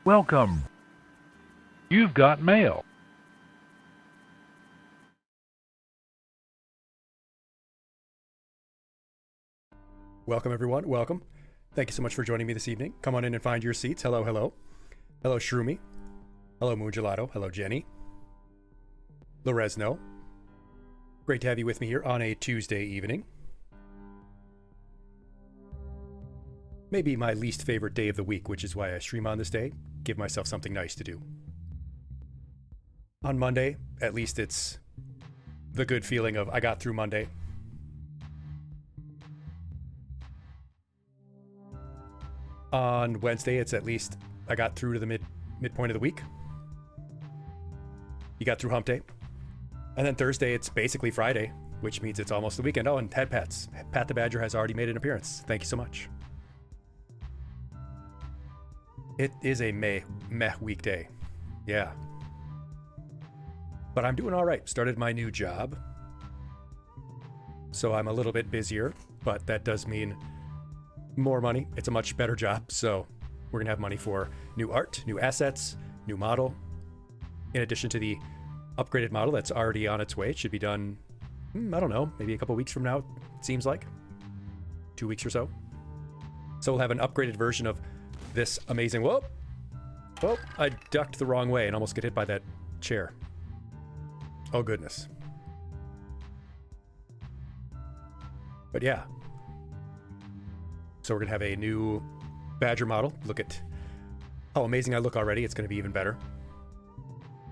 Welcome. You've got mail. Welcome, everyone. Welcome. Thank you so much for joining me this evening. Come on in and find your seats. Hello, hello. Hello, Shroomy. Hello, Moon Gelato. Hello, Jenny. Loresno. Great to have you with me here on a Tuesday evening. Maybe my least favorite day of the week, which is why I stream on this day. Give myself something nice to do. On Monday, at least it's the good feeling of I got through Monday. On Wednesday, it's at least I got through to the midpoint of the week. You got through hump day. And then Thursday, it's basically Friday, which means it's almost the weekend. Oh, and Head Pats. Pat the Badger has already made an appearance. Thank you so much. It is a meh weekday. Yeah. But I'm doing all right. Started my new job. So I'm a little bit busier, but that does mean more money. It's a much better job. So we're going to have money for new art, new assets, new model. In addition to the upgraded model that's already on its way. It should be done, I don't know, maybe a couple weeks from now, it seems like. 2 weeks or so. So we'll have an upgraded version of this amazing... Whoa! Oh, I ducked the wrong way and almost get hit by that chair. Oh, goodness. But yeah. So we're going to have a new Badger model. Look at how amazing I look already. It's going to be even better.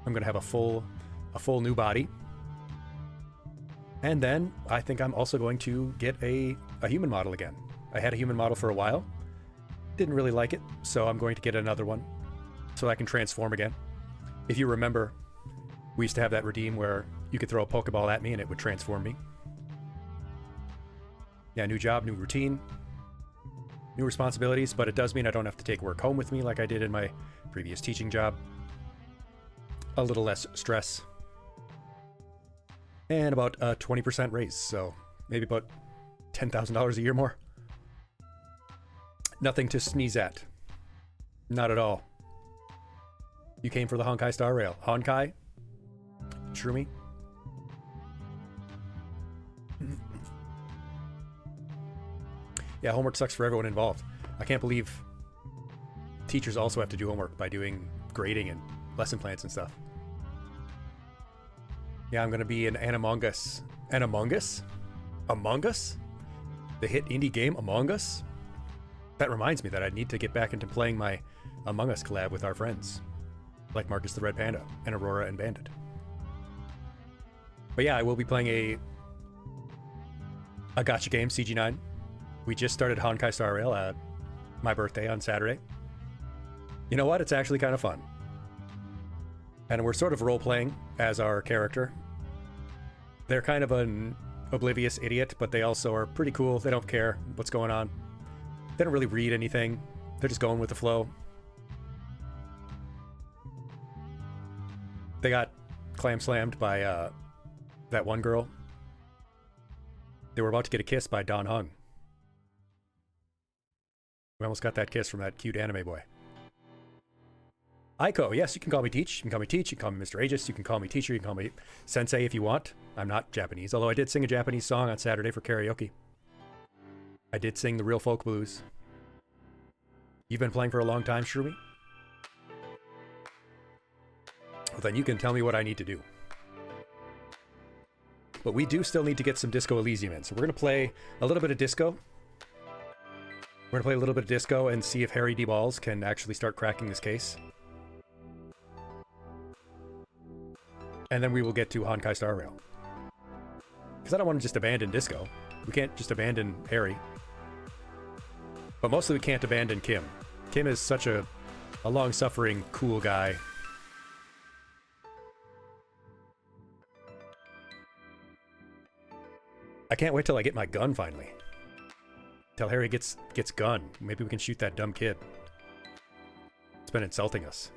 I'm going to have a full new body. And then I think I'm also going to get a human model again. I had a human model for a while. Didn't really like it, so I'm going to get another one so I can transform again. If you remember, we used to have that redeem where you could throw a Pokeball at me and it would transform me. Yeah, new job, new routine, new responsibilities, but it does mean I don't have to take work home with me like I did in my previous teaching job. A little less stress. And about a 20% raise, so maybe about $10,000 a year more. Nothing to sneeze at. Not at all. You came for the Honkai Star Rail. Honkai? Shroomy? Yeah, homework sucks for everyone involved. I can't believe teachers also have to do homework by doing grading and lesson plans and stuff. Yeah, I'm going to be in Among Us. Among Us? Among Us? The hit indie game Among Us? That reminds me that I need to get back into playing my Among Us collab with our friends. Like Marcus the Red Panda and Aurora and Bandit. But yeah, I will be playing a gacha game, CG9. We just started Honkai Star Rail at my birthday on Saturday. You know what? It's actually kind of fun. And we're sort of role-playing as our character. They're kind of an oblivious idiot, but they also are pretty cool. They don't care what's going on. They don't really read anything. They're just going with the flow. They got clam slammed by that one girl. They were about to get a kiss by Don Hung. We almost got that kiss from that cute anime boy. Aiko, yes, you can call me Teach. You can call me Teach. You can call me Mr. Aegis. You can call me Teacher. You can call me Sensei if you want. I'm not Japanese, although I did sing a Japanese song on Saturday for karaoke. I did sing the Real Folk Blues. You've been playing for a long time, Shroomy? Well, then you can tell me what I need to do. But we do still need to get some Disco Elysium in, so we're going to play a little bit of disco. We're going to play a little bit of disco and see if Harry D. Balls can actually start cracking this case. And then we will get to Honkai Star Rail. Because I don't want to just abandon disco. We can't just abandon Harry. But mostly we can't abandon Kim. Kim is such a long-suffering, cool guy. I can't wait till I get my gun finally. Till Harry gets gun. Maybe we can shoot that dumb kid. It's been insulting us.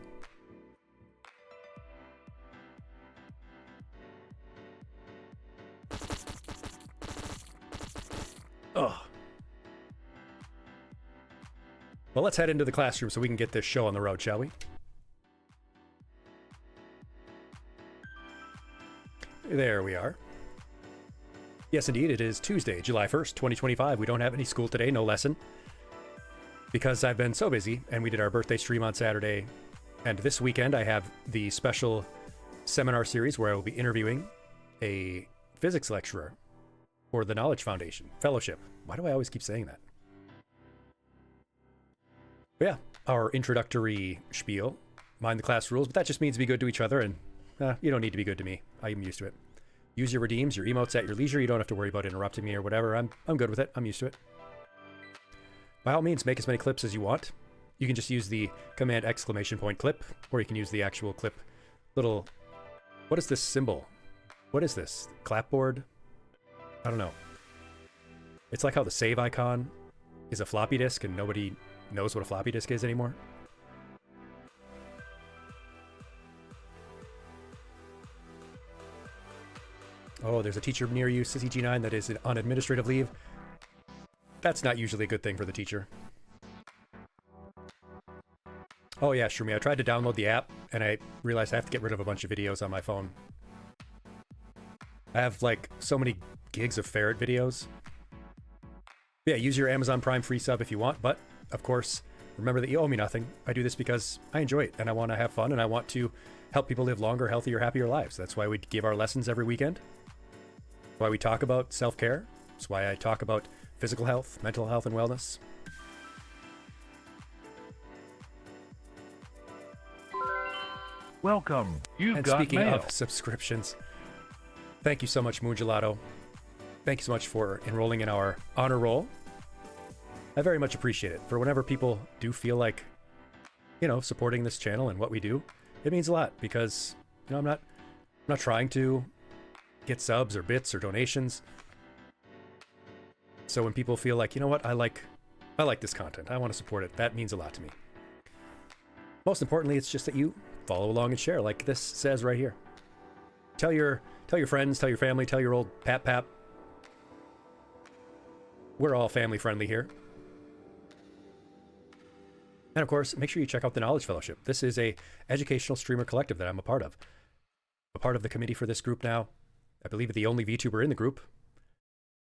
Well, let's head into the classroom so we can get this show on the road, shall we? There we are. Yes, indeed, it is Tuesday, July 1st, 2025. We don't have any school today, no lesson. Because I've been so busy, and we did our birthday stream on Saturday. And this weekend, I have the special seminar series where I will be interviewing a physics lecturer for the Knowledge Foundation Fellowship. Why do I always keep saying that? But yeah, our introductory spiel, mind the class rules, but that just means be good to each other, and you don't need to be good to me. I'm used to it. Use your redeems, your emotes at your leisure. You don't have to worry about interrupting me or whatever. I'm good with it. I'm used to it. By all means, make as many clips as you want. You can just use the command ! clip, or you can use the actual clip little... What is this symbol? What is this? Clapboard? I don't know. It's like how the save icon is a floppy disk and nobody knows what a floppy disk is anymore. Oh, there's a teacher near you, Sissy G9, that is on administrative leave. That's not usually a good thing for the teacher. Oh yeah, Shroomy, I tried to download the app, and I realized I have to get rid of a bunch of videos on my phone. I have, like, so many gigs of ferret videos. Yeah, use your Amazon Prime free sub if you want, but, of course, remember that you owe me nothing. I do this because I enjoy it, and I want to have fun, and I want to help people live longer, healthier, happier lives. That's why we give our lessons every weekend. That's why we talk about self-care. That's why I talk about physical health, mental health, and wellness. Welcome. You've got speaking mail. of subscriptions, thank you so much, Moon Gelato. Thank you so much for enrolling in our honor roll. I very much appreciate it. For whenever people do feel like, supporting this channel and what we do, it means a lot because, I'm not trying to get subs or bits or donations. So when people feel like, you know what, I like this content, I want to support it, that means a lot to me. Most importantly, it's just that you follow along and share, like this says right here. Tell your friends, tell your family, tell your old pap. We're all family friendly here. And of course, make sure you check out the Knowledge Fellowship. This is a educational streamer collective that I'm a part of. A part of the committee for this group now. I believe the only VTuber in the group,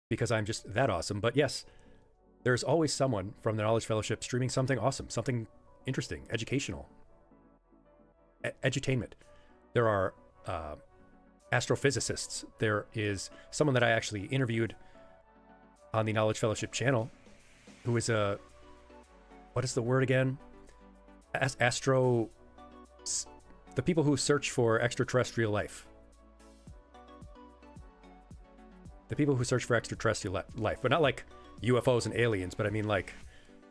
because I'm just that awesome. But yes, there's always someone from the Knowledge Fellowship streaming something awesome, something interesting, educational, edutainment. There are astrophysicists. There is someone that I actually interviewed on the Knowledge Fellowship channel who is what is the word again? The people who search for extraterrestrial life. The people who search for extraterrestrial life, but not like UFOs and aliens, but I mean like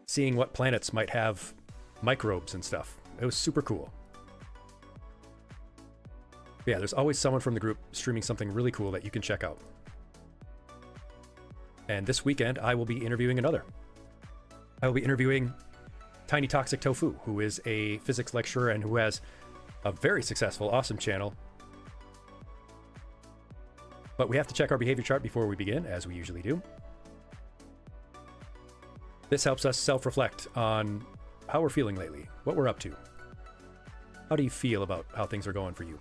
seeing what planets might have microbes and stuff. It was super cool. But yeah, there's always someone from the group streaming something really cool that you can check out. And this weekend, I will be interviewing another. I will be interviewing Tiny Toxic Tofu, who is a physics lecturer and who has a very successful, awesome channel. But we have to check our behavior chart before we begin, as we usually do. This helps us self-reflect on how we're feeling lately, what we're up to. How do you feel about how things are going for you?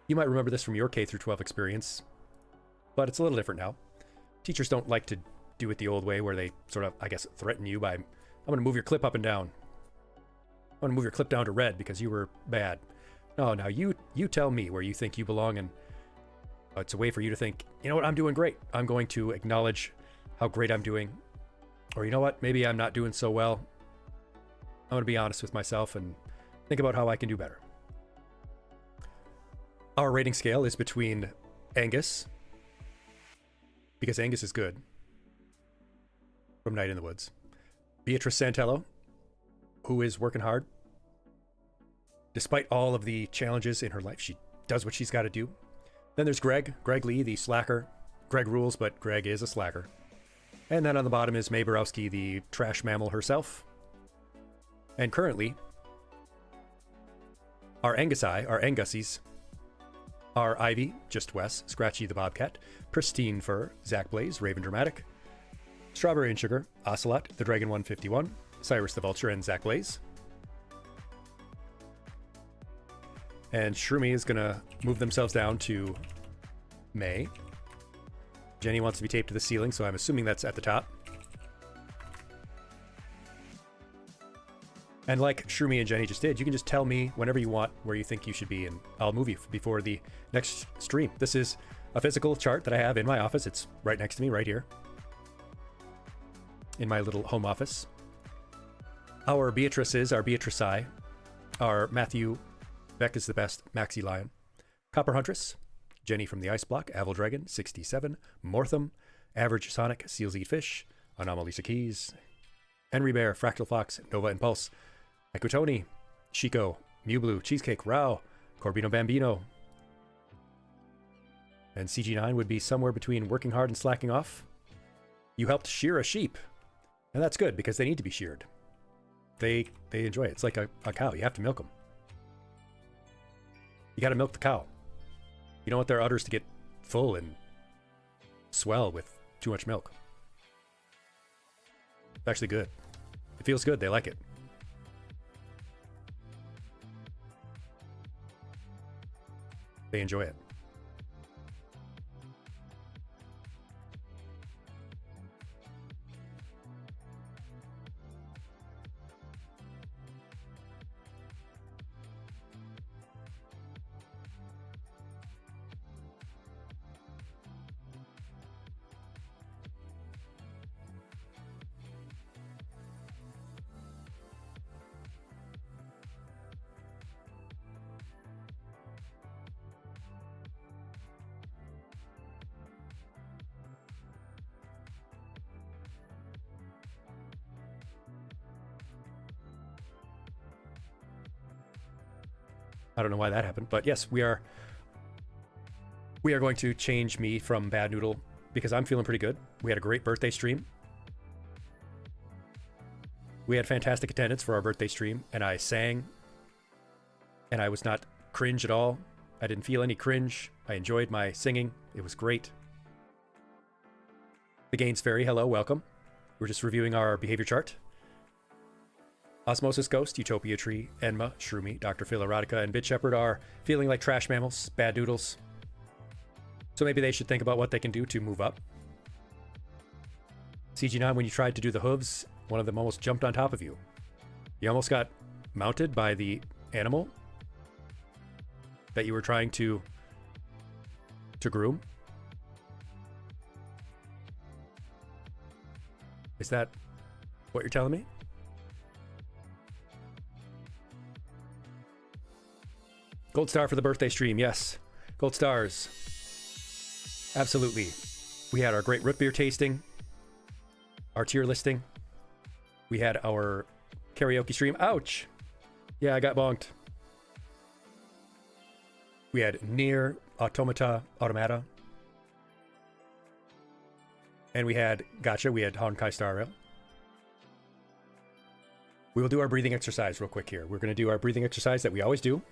You might remember this from your K through 12 experience, but it's a little different now. Teachers don't like to do it the old way where they sort of, I guess, threaten you by, I'm going to move your clip up and down. I'm going to move your clip down to red because you were bad. No, now you tell me where you think you belong, and it's a way for you to think, you know what, I'm doing great. I'm going to acknowledge how great I'm doing. Or you know what, maybe I'm not doing so well. I'm going to be honest with myself and think about how I can do better. Our rating scale is between Angus, because Angus is good, from Night in the Woods. Beatrice Santello, who is working hard. Despite all of the challenges in her life, she does what she's got to do. Then there's Greg Lee, the slacker. Greg rules, but Greg is a slacker. And then on the bottom is Mae Borowski, the trash mammal herself. And currently, our Angusies, are Ivy, Just Wes, Scratchy the Bobcat, Pristine Fur, Zach Blaze, Raven Dramatic, Strawberry and Sugar, Ocelot, the Dragon 151, Cyrus the Vulture, and Zach Blaze. And Shroomy is gonna move themselves down to May. Jenny wants to be taped to the ceiling, so I'm assuming that's at the top. And like Shroomy and Jenny just did, you can just tell me whenever you want where you think you should be, and I'll move you before the next stream. This is a physical chart that I have in my office. It's right next to me, right here, in my little home office. Our Beatrices are Beatrice, our Matthew, Beck is the best, Maxi Lion, Copper Huntress, Jenny from the Ice Block, Avil Dragon, 67, Mortham, Average Sonic, Seals Eat Fish, Anomalisa Keys, Henry Bear, Fractal Fox, Nova Impulse, Ekotoni, Chico, Mew Blue, Cheesecake, Rao, Corbino Bambino. And CG9 would be somewhere between working hard and slacking off. You helped shear a sheep. And that's good, because they need to be sheared. They enjoy it. It's like a cow. You have to milk them. You got to milk the cow. You don't want their udders to get full and swell with too much milk. It's actually good. It feels good. They like it. They enjoy it. I don't know why that happened, but yes, we are going to change me from Bad Noodle because I'm feeling pretty good. We had a great birthday stream. We had fantastic attendance for our birthday stream, and I sang, and I was not cringe at all. I didn't feel any cringe. I enjoyed my singing. It was great. The Gaines Fairy, hello, welcome. We're just reviewing our behavior chart. Osmosis Ghost, Utopia Tree, Enma, Shroomy, Dr. Phil Erotica, and Bit Shepherd are feeling like trash mammals, bad noodles. So maybe they should think about what they can do to move up. CG9, when you tried to do the hooves, one of them almost jumped on top of you. You almost got mounted by the animal that you were trying to groom. Is that what you're telling me? Gold star for the birthday stream, yes. Gold stars. Absolutely. We had our great root beer tasting, our tier listing. We had our karaoke stream. Ouch! Yeah, I got bonked. We had Nier Automata. And we had Gotcha. We had Honkai Star Rail. We will do our breathing exercise real quick here. We're going to do our breathing exercise that we always do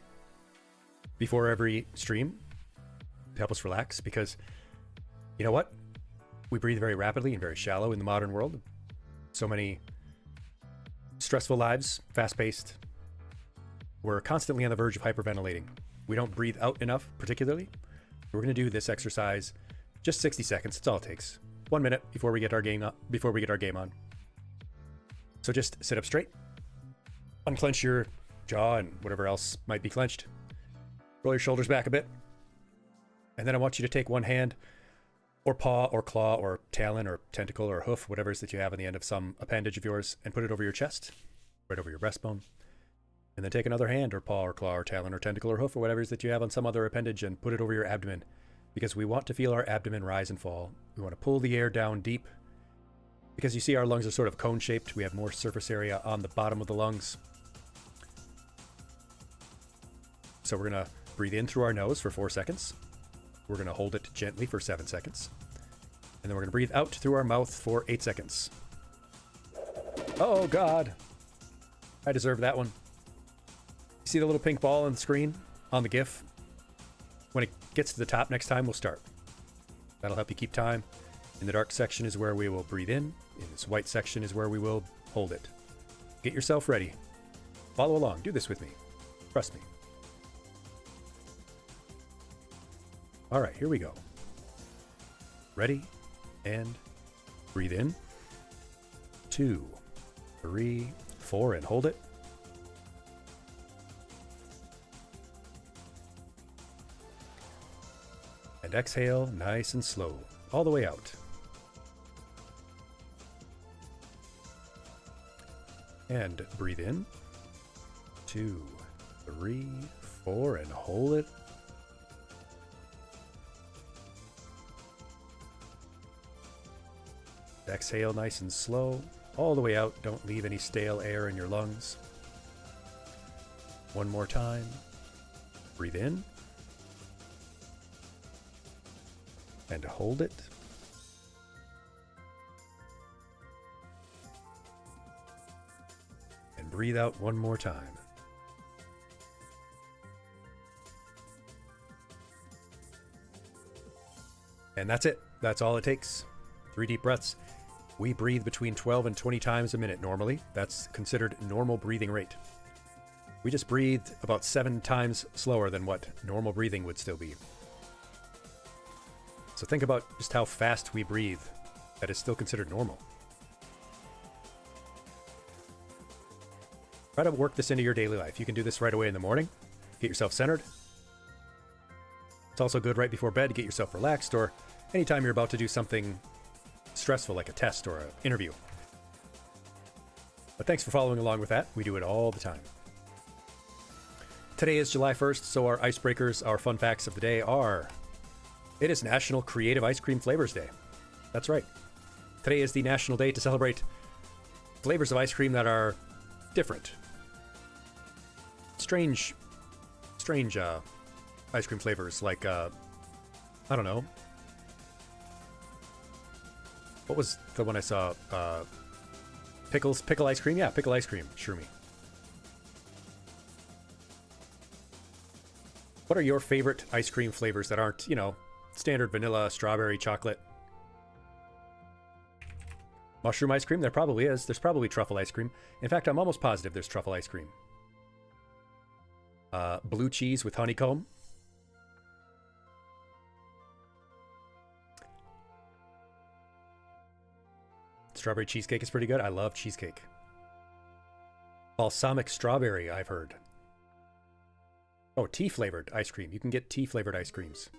before every stream to help us relax, because you know what? We breathe very rapidly and very shallow in the modern world. So many stressful lives, fast-paced. We're constantly on the verge of hyperventilating. We don't breathe out enough, particularly. We're going to do this exercise just 60 seconds. That's all it takes. 1 minute before we get our game on. So just sit up straight, unclench your jaw and whatever else might be clenched. Roll your shoulders back a bit. And then I want you to take one hand or paw or claw or talon or tentacle or hoof, whatever it is that you have on the end of some appendage of yours, and put it over your chest, right over your breastbone. And then take another hand or paw or claw or talon or tentacle or hoof or whatever it is that you have on some other appendage and put it over your abdomen, because we want to feel our abdomen rise and fall. We want to pull the air down deep, because you see our lungs are sort of cone-shaped. We have more surface area on the bottom of the lungs. So we're going to breathe in through our nose for 4 seconds. We're going to hold it gently for 7 seconds. And then we're going to breathe out through our mouth for 8 seconds. Oh, God. I deserve that one. You see the little pink ball on the screen on the GIF? When it gets to the top next time, we'll start. That'll help you keep time. In the dark section is where we will breathe in In this white section is where we will hold it. Get yourself ready. Follow along. Do this with me. Trust me. All right, here we go. Ready? And breathe in. 2, 3, 4, and hold it. And exhale nice and slow, all the way out. And breathe in. 2, 3, 4, and hold it. Exhale nice and slow, all the way out. Don't leave any stale air in your lungs. One more time. Breathe in. And hold it. And breathe out one more time. And that's it. That's all it takes. 3 deep breaths. We breathe between 12 and 20 times a minute normally. That's considered normal breathing rate. We just breathed about 7 times slower than what normal breathing would still be. So think about just how fast we breathe. That is still considered normal. Try to work this into your daily life. You can do this right away in the morning. Get yourself centered. It's also good right before bed to get yourself relaxed, or anytime you're about to do something stressful like a test or an interview. But thanks for following along with that. We do it all the time. Today is July 1st, so our icebreakers, our fun facts of the day are: it is National Creative Ice Cream Flavors Day. That's right. Today is the national day to celebrate flavors of ice cream that are different. Strange ice cream flavors like, I don't know. What was the one I saw? Pickle ice cream? Yeah, pickle ice cream. Sure me. What are your favorite ice cream flavors that aren't, standard vanilla, strawberry, chocolate? Mushroom ice cream? There probably is. There's probably truffle ice cream. In fact, I'm almost positive there's truffle ice cream. Blue cheese with honeycomb. Strawberry cheesecake is pretty good. I love cheesecake. Balsamic strawberry, I've heard. Oh, tea-flavored ice cream. You can get tea-flavored ice creams.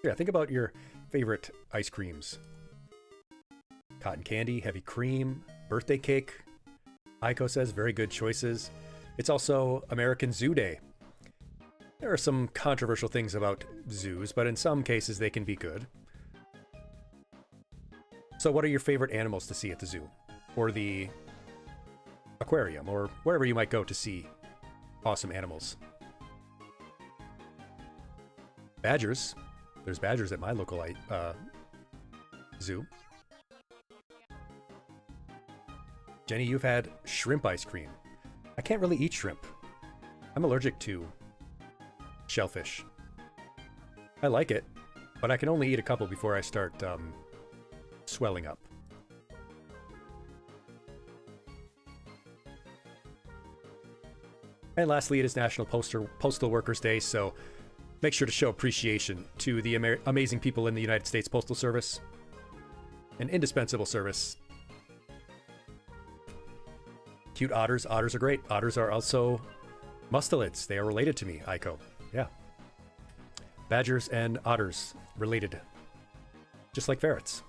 Yeah, think about your favorite ice creams. Cotton candy, heavy cream, birthday cake. Aiko says very good choices. It's also American Zoo Day. There are some controversial things about zoos, but in some cases they can be good. So what are your favorite animals to see at the zoo? Or the aquarium, or wherever you might go to see awesome animals? Badgers. There's badgers at my local zoo. Jenny, you've had shrimp ice cream. I can't really eat shrimp. I'm allergic to shellfish. I like it, but I can only eat a couple before I start swelling up. And lastly, it is National Postal Workers Day, so make sure to show appreciation to the amazing people in the United States Postal Service. An indispensable service. Cute otters. Otters are great. Otters are also mustelids. They are related to me, Aiko. Yeah. Badgers and otters related. Just like ferrets.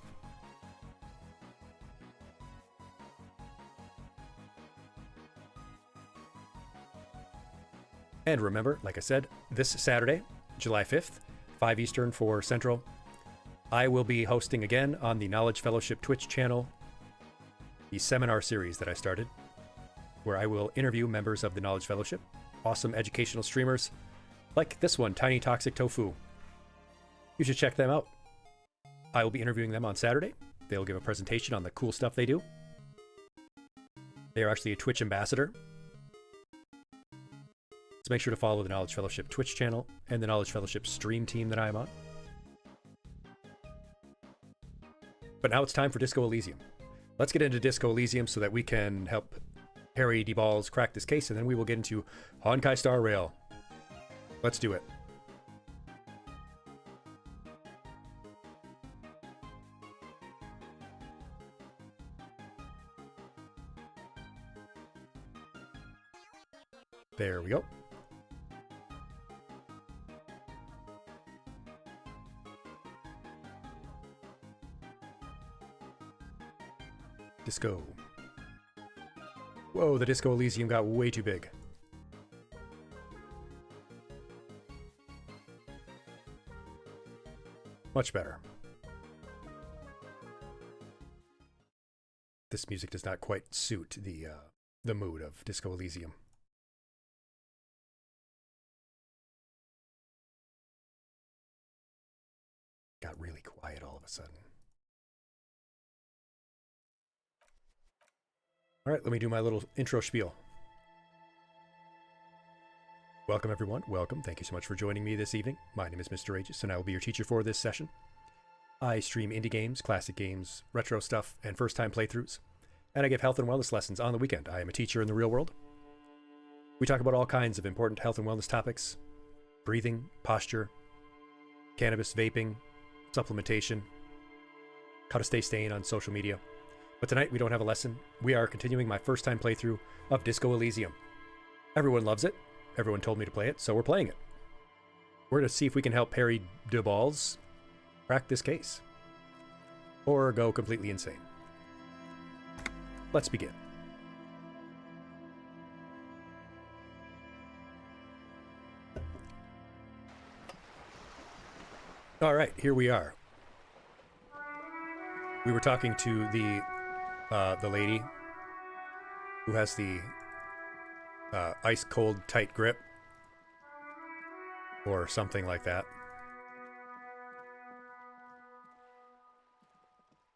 And remember, like I said, this Saturday, July 5th, 5 Eastern, 4 Central, I will be hosting again on the Knowledge Fellowship Twitch channel the seminar series that I started, where I will interview members of the Knowledge Fellowship, awesome educational streamers like this one, Tiny Toxic Tofu. You should check them out. I will be interviewing them on Saturday. They'll give a presentation on the cool stuff they do. They are actually a Twitch ambassador. So make sure to follow the Knowledge Fellowship Twitch channel and the Knowledge Fellowship stream team that I am on. But now it's time for Disco Elysium. Let's get into Disco Elysium so that we can help Harry D-Balls crack this case, and then we will get into Honkai Star Rail. Let's do it. There we go. Disco. Whoa, the Disco Elysium got way too big. Much better. This music does not quite suit the mood of Disco Elysium. Got really quiet all of a sudden. All right, let me do my little intro spiel. Welcome, everyone. Welcome. Thank you so much for joining me this evening. My name is Mr. Aegis, and I will be your teacher for this session. I stream indie games, classic games, retro stuff, and first-time playthroughs. And I give health and wellness lessons on the weekend. I am a teacher in the real world. We talk about all kinds of important health and wellness topics: breathing, posture, cannabis, vaping, supplementation, how to stay sane on social media. But tonight we don't have a lesson. We are continuing my first-time playthrough of Disco Elysium. Everyone loves it. Everyone told me to play it, so we're playing it. We're going to see if we can help Harry D-Balls crack this case. Or go completely insane. Let's begin. All right, here we are. We were talking to the lady who has the ice cold tight grip, or something like that.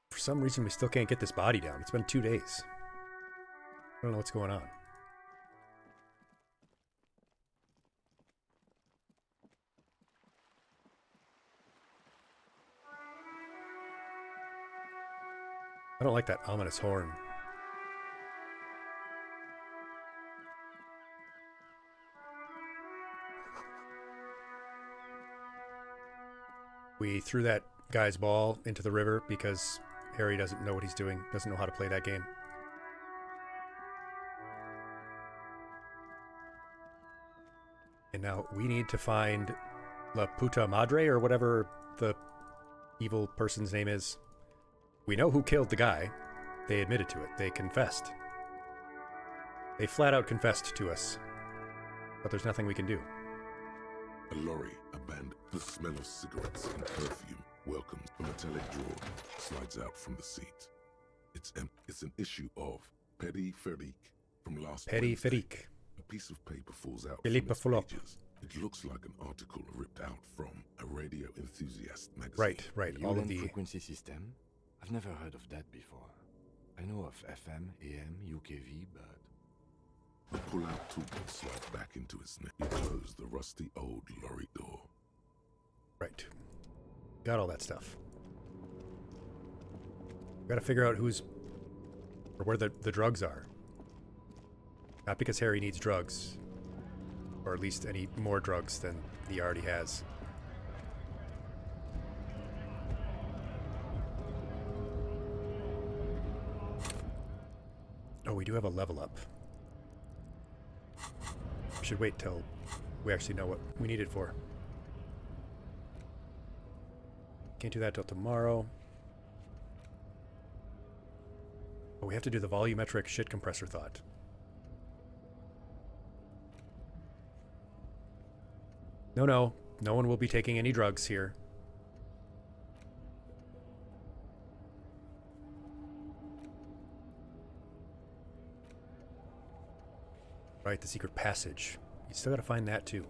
For some reason, we still can't get this body down. It's been 2 days. I don't know what's going on. I don't like that ominous horn. We threw that guy's ball into the river because Harry doesn't know what he's doing, doesn't know how to play that game. And now we need to find La Puta Madre, or whatever the evil person's name is. We know who killed the guy. They admitted to it. They confessed. They flat out confessed to us. But there's nothing we can do. A lorry abandoned. The smell of cigarettes and perfume welcomes a metallic drawer slides out from the seat. It's an issue of Petty Ferique from last Petty Wednesday. Ferique. A piece of paper falls out Philippe from its Fulop. pages. It looks like an article ripped out from a radio enthusiast magazine. Right. All of UN the frequency system? I've never heard of that before. I know of FM, AM, UKV, but... The pull-out tool slides back into its neck. You close the rusty old lorry door. right. Got all that stuff. Got to figure out who's or where the drugs are. Not because Harry needs drugs, or at least any more drugs than he already has. Oh, we do have a level up. We should wait till we actually know what we need it for. Can't do that till tomorrow. Oh, we have to do the volumetric shit compressor thought. No one will be taking any drugs here. Right, the secret passage. You still gotta find that too.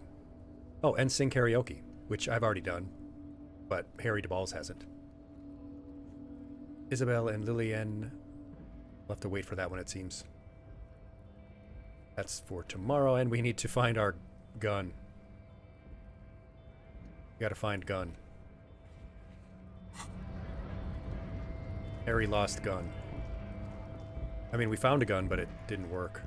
Oh, and sing karaoke, which I've already done, but Harry DeBalls hasn't. Isabel and Lillian. We'll have to wait for that one, it seems. That's for tomorrow, and we need to find our gun. We gotta find gun. Harry lost gun. I mean, we found a gun, but it didn't work.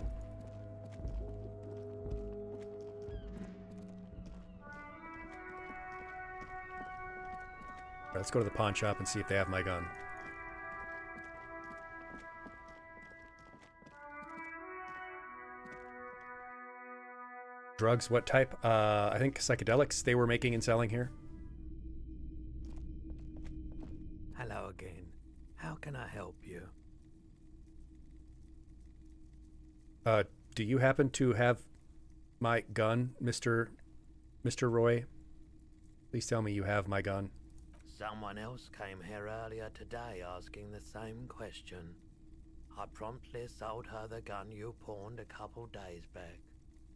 Alright, let's go to the pawn shop and see if they have my gun. Drugs, what type? I think psychedelics they were making and selling here. Hello again. How can I help you? Do you happen to have my gun, Mr. Roy? Please tell me you have my gun. Someone else came here earlier today asking the same question. I promptly sold her the gun you pawned a couple days back.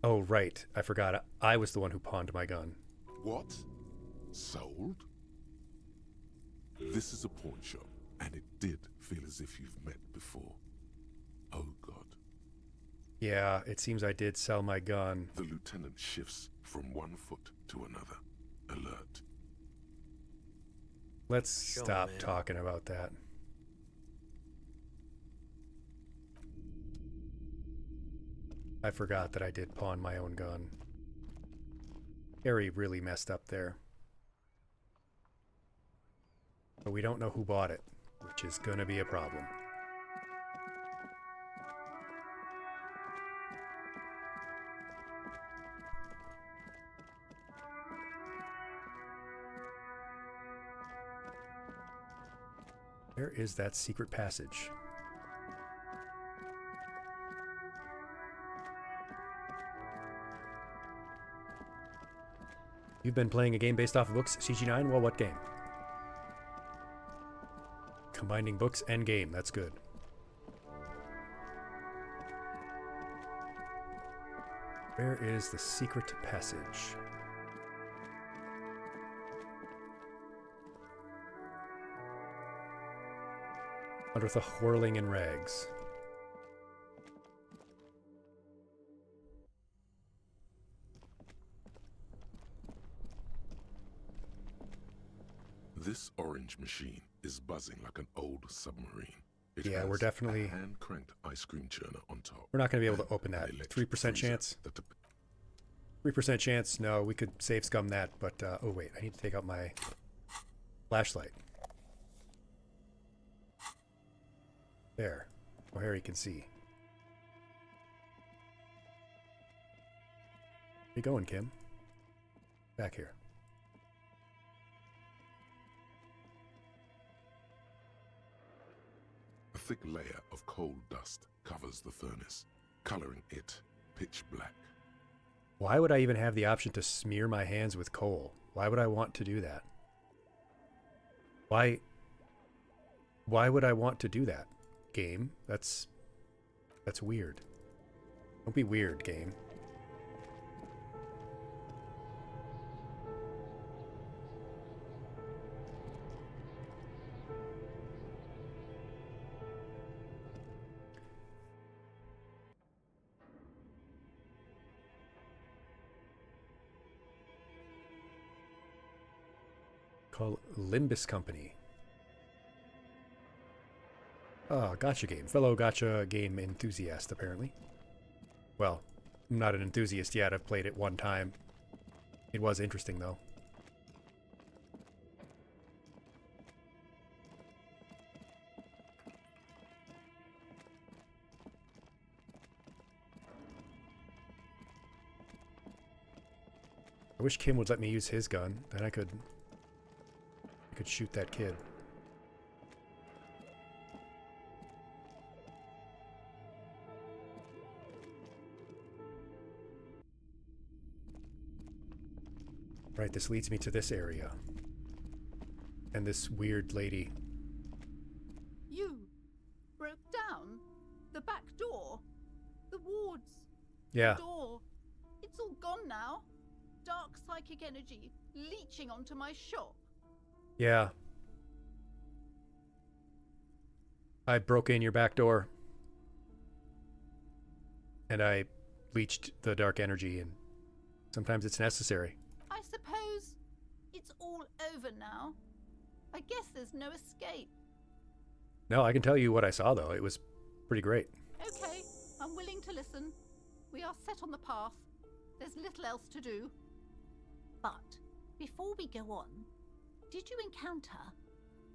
Oh, right. I forgot. I was the one who pawned my gun. What? Sold? This is a pawn shop, and it did feel as if you've met before. Oh, God. Yeah, it seems I did sell my gun. The lieutenant shifts from one foot to another. Alert. Let's Sure, stop man. talking about that. I forgot that I did pawn my own gun. Harry really messed up there. But we don't know who bought it, which is gonna be a problem. Where is that secret passage? You've been playing a game based off of books, CG9? Well, what game? Combining books and game, that's good. Where is the secret passage? Under the whirling in rags. This orange machine is buzzing like an old submarine. It Yeah, has we're definitely- a hand-cranked ice cream churner on top. We're not going to be able and to open an that. electric 3% freezer chance? that 3% chance? No, we could save scum that, but, oh wait, I need to take out my flashlight. There. Oh, Harry can see. Where you going, Kim? Back here. A thick layer of coal dust covers the furnace, coloring it pitch black. Why would I even have the option to smear my hands with coal? Why would I want to do that? Why would I want to do that? Game? That's weird. Don't be weird, game. Called Limbus Company. Oh, gotcha game. Fellow gotcha game enthusiast, apparently. Well, I'm not an enthusiast yet. I've played it one time. It was interesting, though. I wish Kim would let me use his gun. Then I could shoot that kid. Right, this leads me to this area. And this weird lady. You broke down the back door, the wards, Yeah. the door. It's all gone now. Dark psychic energy leeching onto my shop. Yeah. I broke in your back door. And I leached the dark energy, and sometimes it's necessary. I suppose it's all over now. I guess there's no escape. No, I can tell you what I saw, though. It was pretty great. Okay, I'm willing to listen. We are set on the path. There's little else to do. But before we go on, did you encounter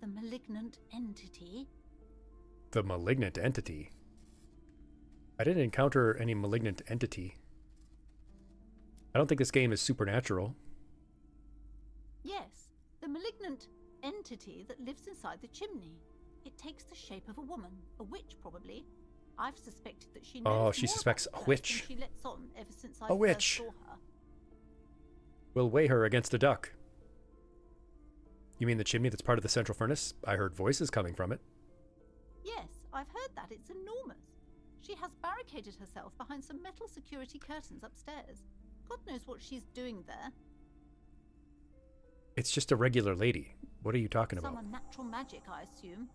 the malignant entity? The malignant entity? I didn't encounter any malignant entity. I don't think this game is supernatural. Yes, the malignant entity that lives inside the chimney. It takes the shape of a woman, a witch probably. I've suspected that she knows Oh, she more suspects about a the curse witch. than she lets on ever since I A first witch. saw her. We'll weigh her against a duck. You mean the chimney that's part of the central furnace? I heard voices coming from it. Yes, I've heard that. It's enormous. She has barricaded herself behind some metal security curtains upstairs. God knows what she's doing there. It's just a regular lady. What are you talking about? Some unnatural magic, I assume.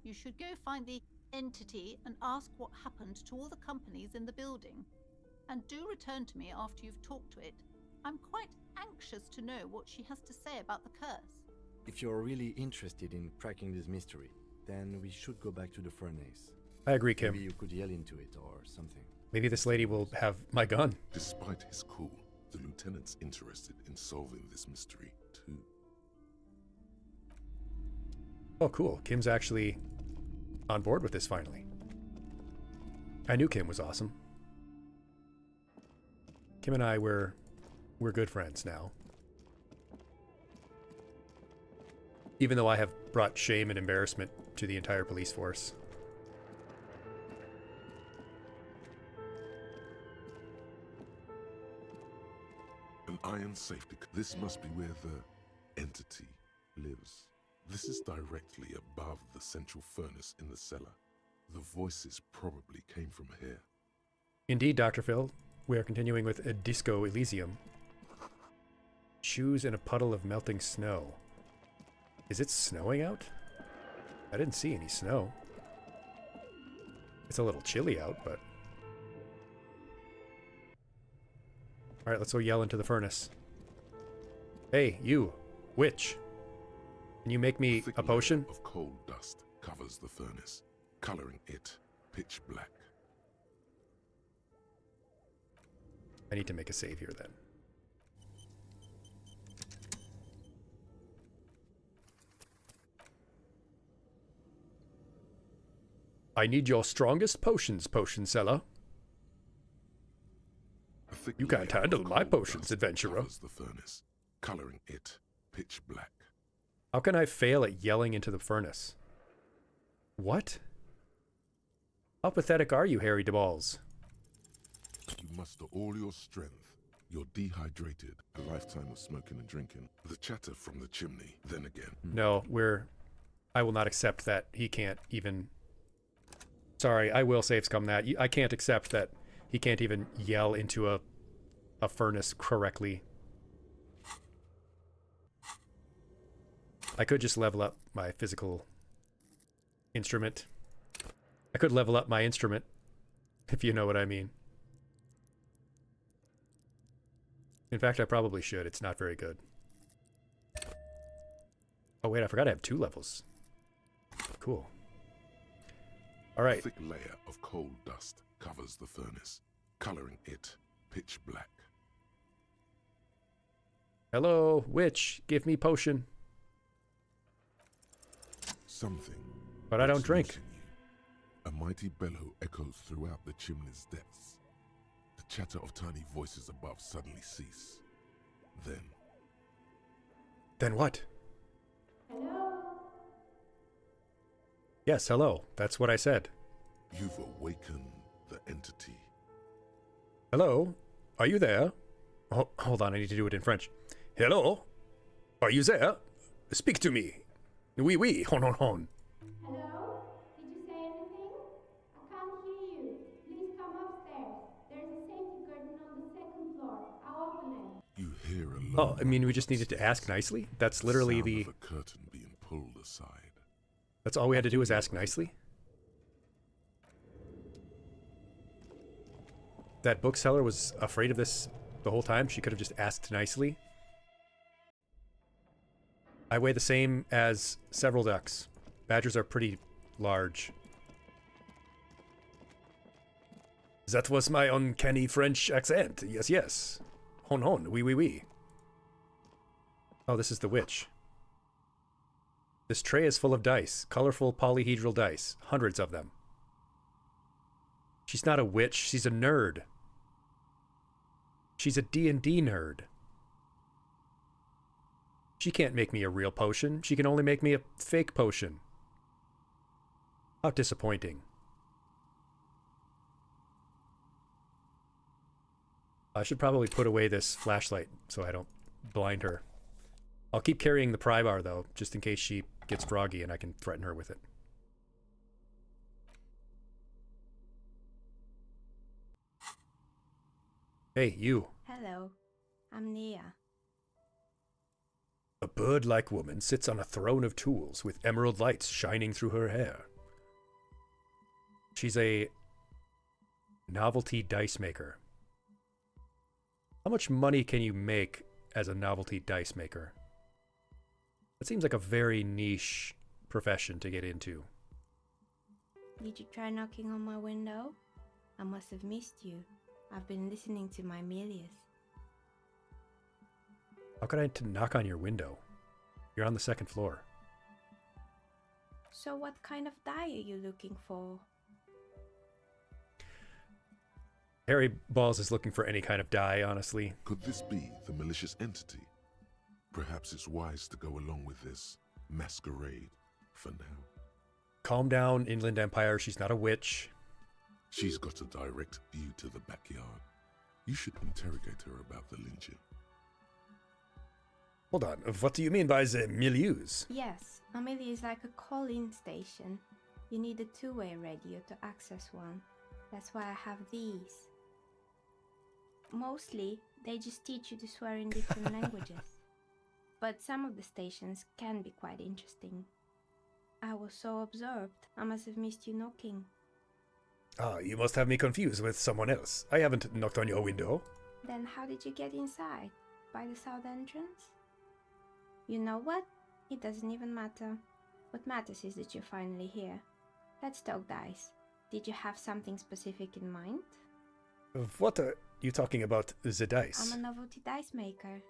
You should go find the entity and ask what happened to all the companies in the building. And do return to me after you've talked to it. I'm quite anxious to know what she has to say about the curse. If you're really interested in cracking this mystery, then we should go back to the furnace. I agree, Kim. Maybe you could yell into it or something. Maybe this lady will have my gun. Despite his cool, the lieutenant's interested in solving this mystery too. Oh, cool. Kim's actually on board with this finally. I knew Kim was awesome. Kim and I we're good friends now. Even though I have brought shame and embarrassment to the entire police force. An iron safety. This must be where the entity lives. This is directly above the central furnace in the cellar. The voices probably came from here. Indeed, Dr. Phil. We are continuing with a Disco Elysium. Shoes in a puddle of melting snow. Is it snowing out? I didn't see any snow. It's a little chilly out, but... Alright, let's go yell into the furnace. Hey, you, witch. Can you make me Thick a potion? layer of coal dust covers the furnace, coloring it pitch black. I need to make a save here then. I need your strongest potions, potion seller. A thick You can't layer of handle my coal potions, dust adventurer. covers the furnace, coloring it pitch black. How can I fail at yelling into the furnace? What? How pathetic are you, Harry DeBalls? You muster all your strength. You're dehydrated. A lifetime of smoking and drinking. The chatter from the chimney. Then again. No, I will not accept that he can't even... Sorry, I will save scum that. I can't accept that he can't even yell into a furnace correctly. I could just level up my physical instrument. I could level up my instrument, if you know what I mean. In fact, I probably should. It's not very good. Oh wait, I forgot I have 2 levels. Cool. All right. A thick layer of coal dust covers the furnace, coloring it pitch black. Hello, witch. Give me potion. Something. But I don't breaks drink. loose in you. A mighty bellow echoes throughout the chimney's depths. The chatter of tiny voices above suddenly cease. Then what? Hello? Yes, hello. That's what I said. You've awakened the entity. Hello? Are you there? Oh, hold on, I need to do it in French. Hello? Are you there? Speak to me. Oui, oui. Hon, hon, hon. Hello? Did you say anything? I can't hear you. Please come upstairs. There's a safety curtain on the second floor. I'll open it. You hear a Oh, low I mean, we just needed to ask nicely? That's literally sound the... of a curtain being pulled aside. That's all we had to do was ask nicely? That bookseller was afraid of this the whole time? She could have just asked nicely? I weigh the same as several ducks. Badgers are pretty large. That was my uncanny French accent. Yes, yes. Hon hon, oui oui oui. Oh, this is the witch. This tray is full of dice. Colorful polyhedral dice. Hundreds of them. She's not a witch, she's a nerd. She's a D&D nerd. She can't make me a real potion. She can only make me a fake potion. How disappointing. I should probably put away this flashlight so I don't blind her. I'll keep carrying the pry bar, though, just in case she gets froggy and I can threaten her with it. Hey, you. Hello, I'm Nia. A bird-like woman sits on a throne of tools with emerald lights shining through her hair. She's a novelty dice maker. How much money can you make as a novelty dice maker? That seems like a very niche profession to get into. Did you try knocking on my window? I must have missed you. I've been listening to my Melius. How could I knock on your window? You're on the second floor. So what kind of die are you looking for? Harry Balls is looking for any kind of die, honestly. Could this be the malicious entity? Perhaps it's wise to go along with this masquerade for now. Calm down, Inland Empire. She's not a witch. She's got a direct view to the backyard. You should interrogate her about the lynching. Hold on. What do you mean by the milieus? Yes, a Melia is like a call-in station. You need a two-way radio to access one. That's why I have these. Mostly, they just teach you to swear in different languages. But some of the stations can be quite interesting. I was so absorbed, I must have missed you knocking. Ah, you must have me confused with someone else. I haven't knocked on your window. Then how did you get inside? By the south entrance? You know what? It doesn't even matter. What matters is that you're finally here. Let's talk dice. Did you have something specific in mind? What are you talking about, the dice? I'm a novelty dice maker.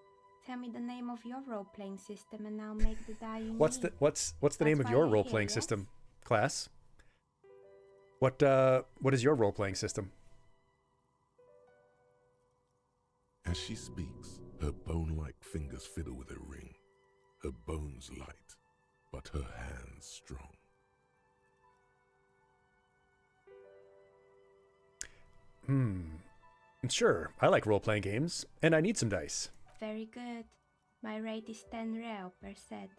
Tell me the name of your role-playing system and I'll make the die you What's need. the name of why your we're role-playing here, system, yes? class? What is your role-playing system? As she speaks, her bone-like fingers fiddle with a ring. Her bones light, but her hands strong. Sure, I like role-playing games, and I need some dice. Very good. My rate is 10 real per set,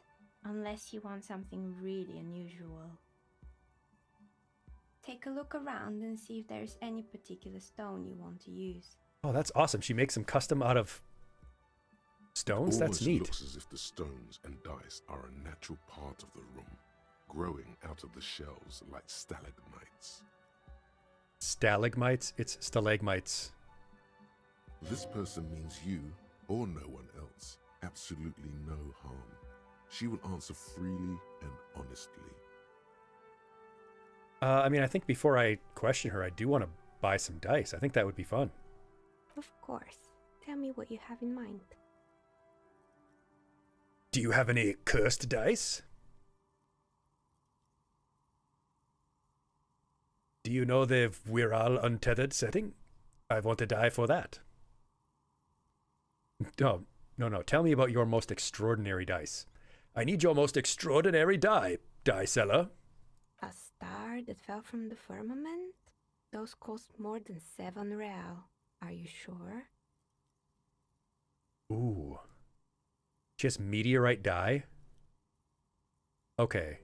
unless you want something really unusual. Take a look around and see if there's any particular stone you want to use. Oh, that's awesome. She makes them custom out of stones? That's Almost neat. looks as if the stones and dice are a natural part of the room, growing out of the shells like stalagmites. Stalagmites? It's stalagmites. This person means you, or no one else, absolutely no harm. She will answer freely and honestly. I mean, I think before I question her, I do want to buy some dice. I think that would be fun. Of course. Tell me what you have in mind. Do you have any cursed dice? Do you know the Viral Untethered setting? I want to die for that. No. Tell me about your most extraordinary dice. I need your most extraordinary die seller. A star that fell from the firmament? Those cost more than 7 real. Are you sure? Ooh. She has meteorite die? Okay.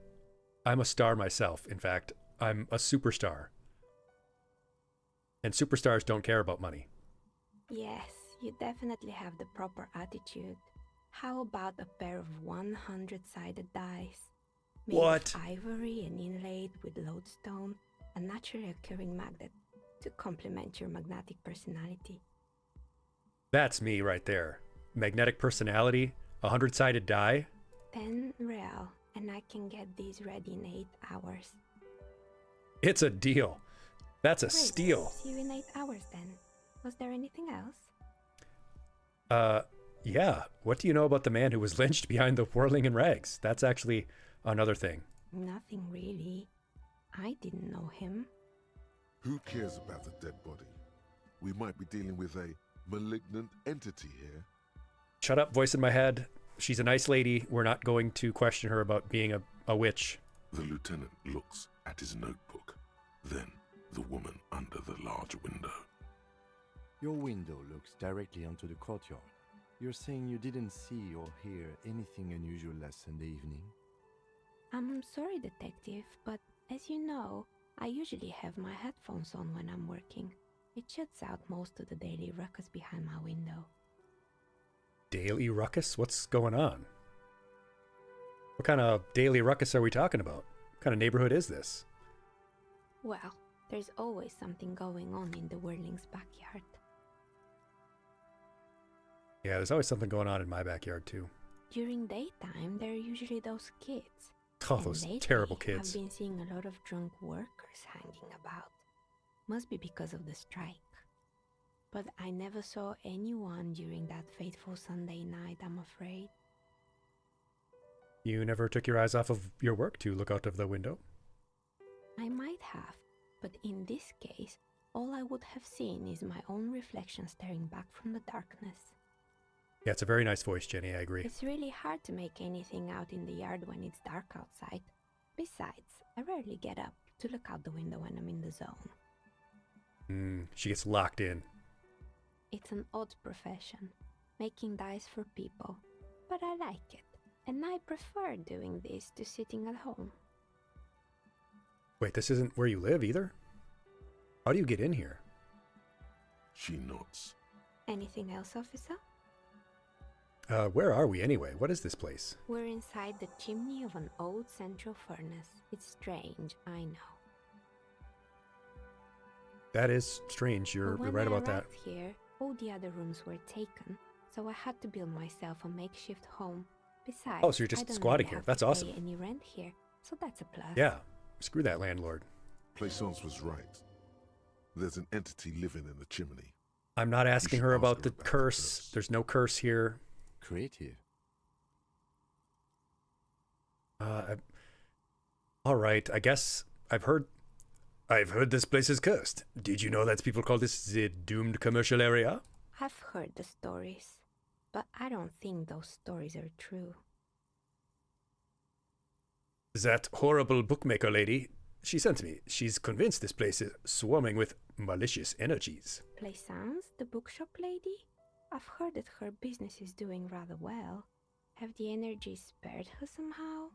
I'm a star myself. In fact, I'm a superstar. And superstars don't care about money. Yes, you definitely have the proper attitude. How about a pair of 100-sided dice? Made What? of ivory and inlaid with lodestone, a naturally occurring magnet to complement your magnetic personality. That's me right there. Magnetic personality, 100-sided die. 10 real, and I can get these ready in 8 hours. It's a deal. That's a Great. steal. See you in 8 hours then. Was there anything else? Yeah. What do you know about the man who was lynched behind the whirling in rags? That's actually another thing. Nothing really. I didn't know him. Who cares about the dead body? We might be dealing with a malignant entity here. Shut up, voice in my head. She's a nice lady. We're not going to question her about being a witch. The lieutenant looks at his notebook, then the woman under the large window. Your window looks directly onto the courtyard. You're saying you didn't see or hear anything unusual last Sunday evening? I'm sorry, detective, but as you know, I usually have my headphones on when I'm working. It shuts out most of the daily ruckus behind my window. Daily ruckus? What's going on? What kind of daily ruckus are we talking about? What kind of neighborhood is this? Well, there's always something going on in the Whirling's backyard. Yeah, there's always something going on in my backyard, too. During daytime, there are usually those kids. Oh, And those lately, terrible kids. I've been seeing a lot of drunk workers hanging about. Must be because of the strike. But I never saw anyone during that fateful Sunday night, I'm afraid. You never took your eyes off of your work to look out of the window? I might have, but in this case, all I would have seen is my own reflection staring back from the darkness. Yeah, it's a very nice voice, Jenny, I agree. It's really hard to make anything out in the yard when it's dark outside. Besides, I rarely get up to look out the window when I'm in the zone. She gets locked in. It's an odd profession, making dice for people, but I like it, and I prefer doing this to sitting at home. Wait, this isn't where you live either? How do you get in here? She nods. Anything else, officer? Where are we anyway? What is this place? We're inside the chimney of an old central furnace. It's strange, I know. That is strange. You're But when right I about that. arrived here, all the other rooms were taken, so I had to build myself a makeshift home. Besides, Oh, so you're just I don't squatting really here. have That's to awesome. pay any rent here, so that's a plus. Yeah. Screw that landlord. Plaisance was right. There's an entity living in the chimney. I'm not asking should her ask about her the about the curse. curse. There's no curse here. Creative. All right. I guess I've heard this place is cursed. Did you know that people call this the doomed commercial area? I've heard the stories, but I don't think those stories are true. That horrible bookmaker lady, she sent me. She's convinced this place is swarming with malicious energies. Plaisance, the bookshop lady? I've heard that her business is doing rather well. Have the energies spared her somehow?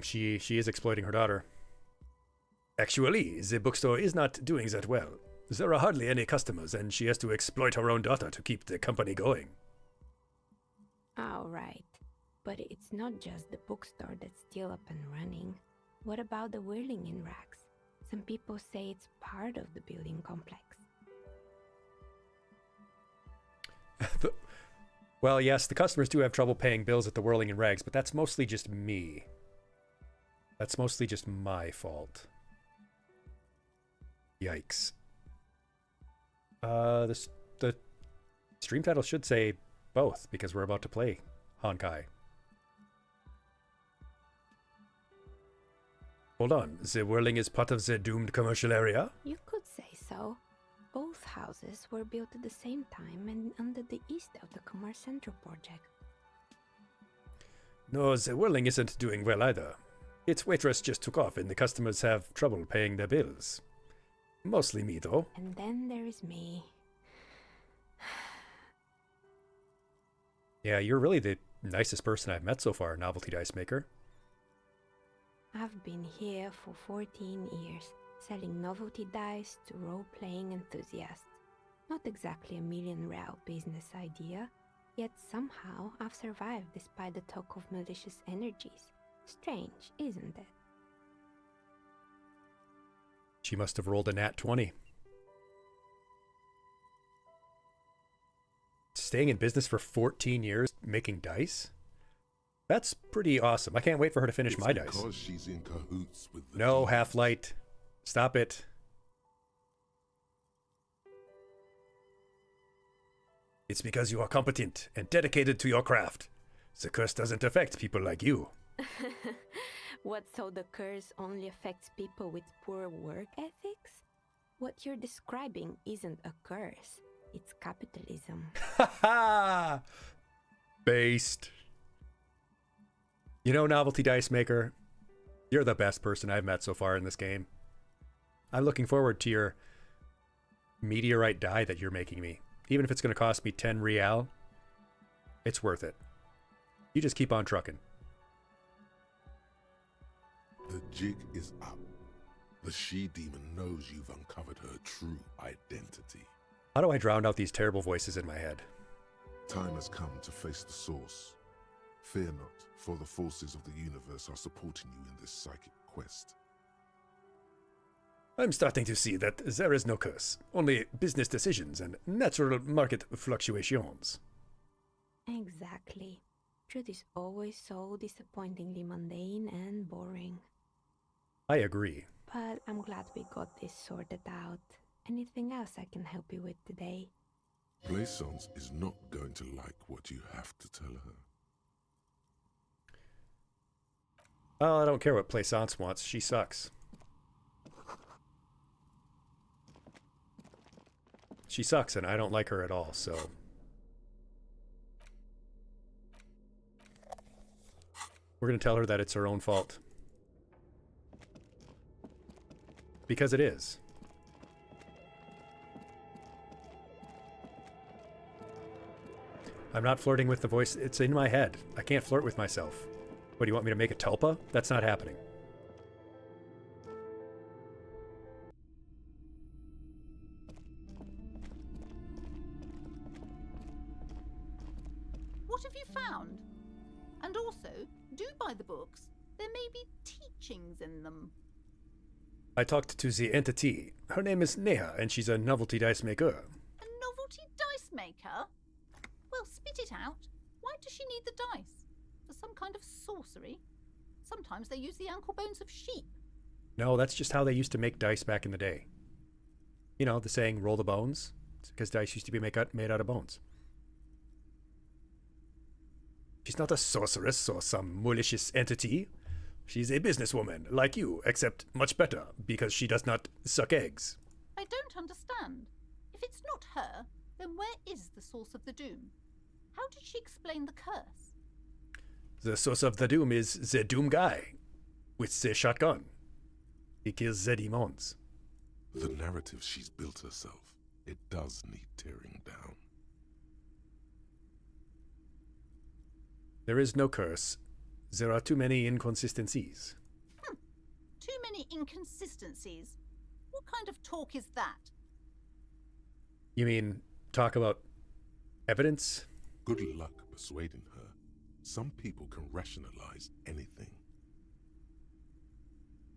She is exploiting her daughter. Actually, the bookstore is not doing that well. There are hardly any customers, and she has to exploit her own daughter to keep the company going. All right. But it's not just the bookstore that's still up and running. What about the whirling in rags? Some people say it's part of the building complex. Well, yes, the customers do have trouble paying bills at the Whirling in Rags, but that's mostly just me. That's mostly just my fault. Yikes. The stream title should say both, because we're about to play Honkai. Hold on, the Whirling is part of the doomed commercial area? You could say so. Both houses were built at the same time and under the East of the Commerce Central project. No, the Whirling isn't doing well either. Its waitress just took off and the customers have trouble paying their bills. Mostly me, though. And then there is me. Yeah, you're really the nicest person I've met so far, Novelty Dice Maker. I've been here for 14 years, selling novelty dice to role-playing enthusiasts. Not exactly a million-real business idea, yet somehow I've survived despite the talk of malicious energies. Strange, isn't it? She must have rolled a nat 20. Staying in business for 14 years, making dice? That's pretty awesome. I can't wait for her to finish It's my dice. because she's in cahoots with the No, demons. Half-Light. Stop it. It's because you are competent and dedicated to your craft. The curse doesn't affect people like you. What, so the curse only affects people with poor work ethics? What you're describing isn't a curse, it's capitalism. Ha ha! Based. You know, Novelty Dice Maker, you're the best person I've met so far in this game. I'm looking forward to your meteorite die that you're making me. Even if it's going to cost me 10 real, it's worth it. You just keep on trucking. The jig is up. The she-demon knows you've uncovered her true identity. How do I drown out these terrible voices in my head? Time has come to face the source. Fear not, for the forces of the universe are supporting you in this psychic quest. I'm starting to see that there is no curse, only business decisions and natural market fluctuations. Exactly. Truth is always so disappointingly mundane and boring. I agree. But I'm glad we got this sorted out. Anything else I can help you with today? Plaisance is not going to like what you have to tell her. Oh, I don't care what Plaisance wants. She sucks. She sucks, and I don't like her at all, so... We're going to tell her that it's her own fault. Because it is. I'm not flirting with the voice. It's in my head. I can't flirt with myself. What, do you want me to make a tulpa? That's not happening. What have you found? And also, do buy the books. There may be teachings in them. I talked to the entity. Her name is Neha, and she's a novelty dice maker. A novelty dice maker? Well, spit it out. Why does she need the dice? For some kind of sorcery? Sometimes they use the ankle bones of sheep. No, that's just how they used to make dice back in the day. You know, the saying, roll the bones? It's because dice used to be made out of bones. She's not a sorceress or some malicious entity. She's a businesswoman, like you, except much better, because she does not suck eggs. I don't understand. If it's not her, then where is the source of the doom? How did she explain the curse? The source of the doom is the doom guy, with the shotgun. He kills the demons. The narrative she's built herself, it does need tearing down. There is no curse. There are too many inconsistencies. Too many inconsistencies. What kind of talk is that? You mean talk about evidence? Good luck persuading her. Some people can rationalize anything.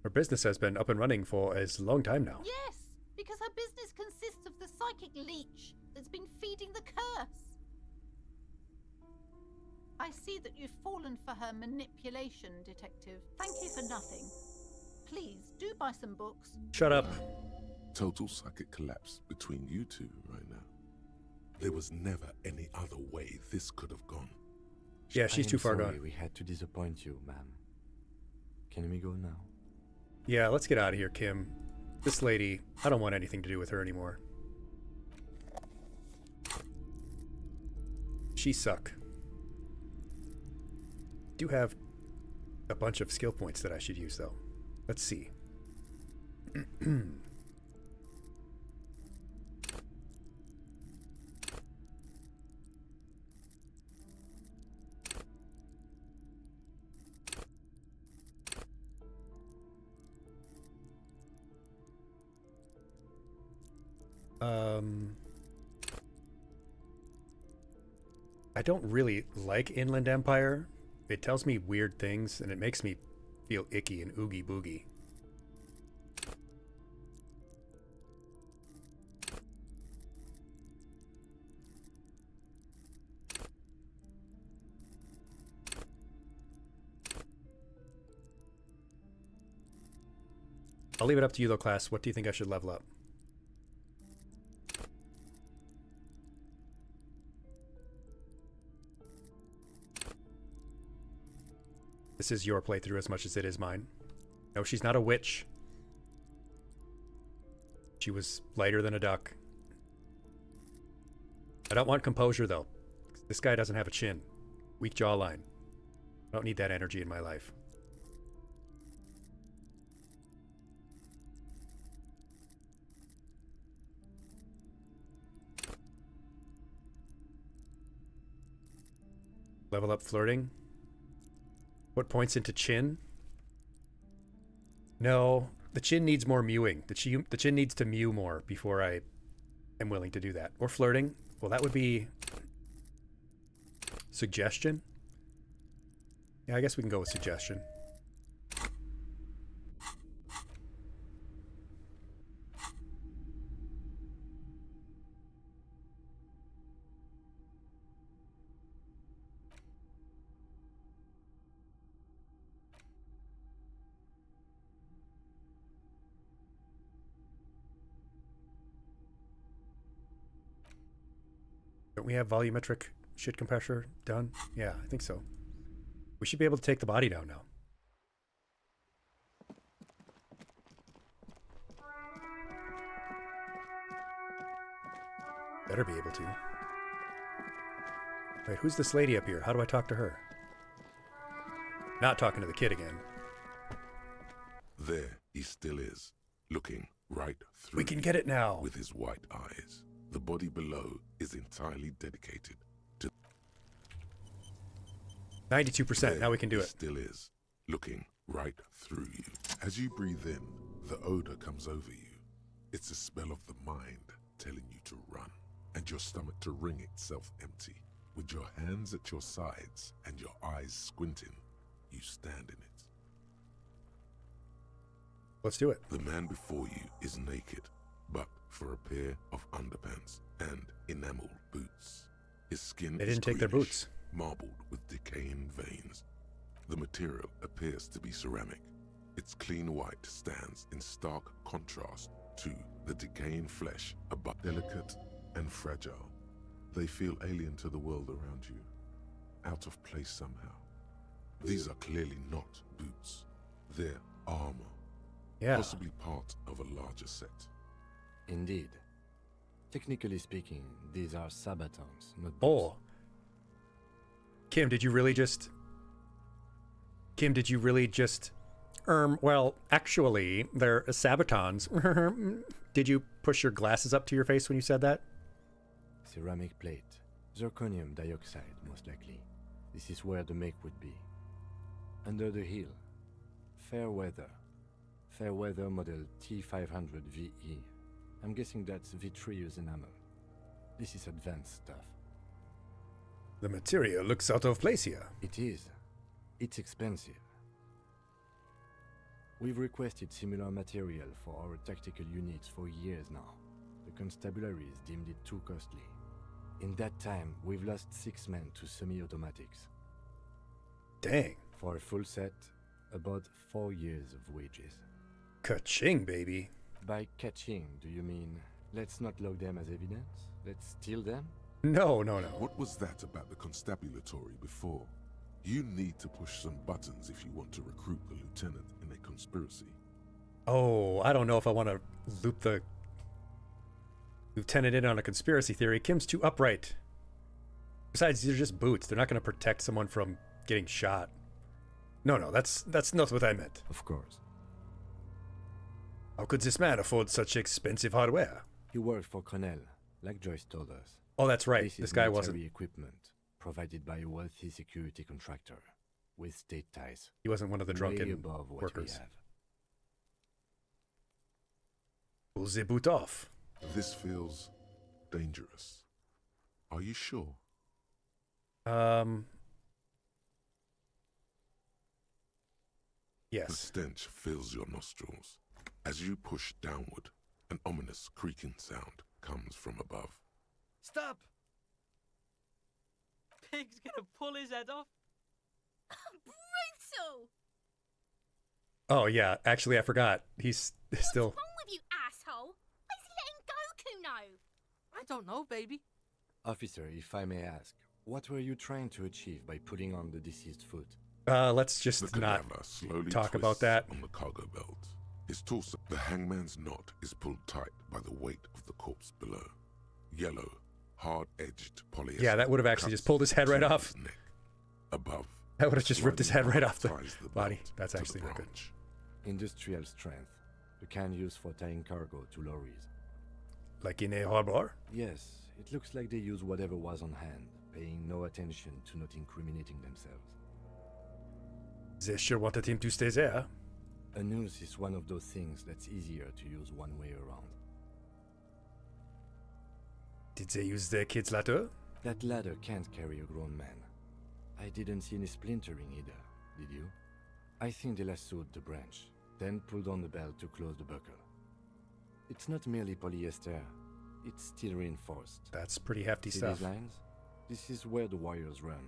Her business has been up and running for a long time now. Yes, because her business consists of the psychic leech that's been feeding the curse. I see that you've fallen for her manipulation, Detective. Thank you for nothing. Please, do buy some books. Shut up. Total psychic collapse between you two right now. There was never any other way this could have gone. Yeah, she's too far sorry gone. We had to disappoint you, ma'am. Can we go now? Yeah, let's get out of here, Kim. This lady, I don't want anything to do with her anymore. She suck. Do have a bunch of skill points that I should use, though. Let's see. I don't really like Inland Empire. It tells me weird things, and it makes me feel icky and oogie boogie. I'll leave it up to you though, class. What do you think I should level up? This is your playthrough as much as it is mine. No, she's not a witch. She was lighter than a duck. I don't want composure though. This guy doesn't have a chin. Weak jawline. I don't need that energy in my life. Level up flirting. What points into chin? No, the chin needs more mewing. The chin needs to mew more before I am willing to do that. Or flirting. Well, that would be suggestion. Yeah, I guess we can go with suggestion. Don't we have volumetric shit compressor done? Yeah, I think so. We should be able to take the body down now. Better be able to. Wait, who's this lady up here? How do I talk to her? Not talking to the kid again. There he still is, looking right through We can get it now. with his white eyes. The body below is entirely dedicated to 92%. There Now we can do he it. still is, looking right through you. As you breathe in, the odor comes over you. It's a smell of the mind telling you to run, and your stomach to wring itself empty. With your hands at your sides and your eyes squinting, you stand in it. Let's do it. The man before you is naked, but for a pair of underpants and enameled boots. His skin They is didn't take their greenish, boots. marbled with decaying veins. The material appears to be ceramic. Its clean white stands in stark contrast to the decaying flesh above. Delicate and fragile, they feel alien to the world around you, out of place somehow. These are clearly not boots. They're armor, Yeah. possibly part of a larger set. Indeed. Technically speaking, these are sabatons, not boots. Oh. Kim, did you really just... well, actually, they're sabatons. Did you push your glasses up to your face when you said that? Ceramic plate. Zirconium dioxide, most likely. This is where the make would be. Under the heel. Fair weather. Fair weather model T500 VE. I'm guessing that's vitreous enamel. This is advanced stuff. The material looks out of place here. It is. It's expensive. We've requested similar material for our tactical units for years now. The constabularies deemed it too costly. In that time, we've lost 6 men to semi-automatics. Dang. For a full set, about 4 years of wages. Ka-ching, baby. By catching, do you mean let's not log them as evidence? Let's steal them? No. What was that about the constabulatory before? You need to push some buttons if you want to recruit a lieutenant in a conspiracy. Oh, I don't know if I want to loop the lieutenant in on a conspiracy theory. Kim's too upright. Besides, these are just boots. They're not going to protect someone from getting shot. No, that's not what I meant. Of course. How could this man afford such expensive hardware? He worked for Cornell, like Joyce told us. Oh, that's right. This This is guy military wasn't. equipment provided by a wealthy security contractor with state ties. He wasn't one of the Way drunken above what workers. we have. Pull the boot off. This feels dangerous. Are you sure? The Yes. stench fills your nostrils. As you push downward, an ominous creaking sound comes from above. Stop! Pig's gonna pull his head off. Brutal! Oh, yeah. Actually, I forgot. He's still... What's wrong with you, asshole? Where's he letting Goku know? I don't know, baby. Officer, if I may ask, what were you trying to achieve by putting on the deceased foot? Let's The just not cadaver slowly talk about twists that. on the cargo belt. His torso, the hangman's knot, is pulled tight by the weight of the corpse below. Yellow, hard-edged polyester. Yeah, that would have actually cuts just pulled his head right to off. his neck. Above, That would have just ripped his head right off the ties the body. belt That's to the actually not good. branch. Industrial strength. The kind used for tying cargo to lorries. Like in a harbor? Yes, it looks like they use whatever was on hand, paying no attention to not incriminating themselves. They sure wanted him to stay there. A noose is one of those things that's easier to use one way around. Did they use the kid's ladder? That ladder can't carry a grown man. I didn't see any splintering either, did you? I think they lassoed the branch, then pulled on the belt to close the buckle. It's not merely polyester, it's steel reinforced. That's pretty hefty See stuff. these lines? This is where the wires run.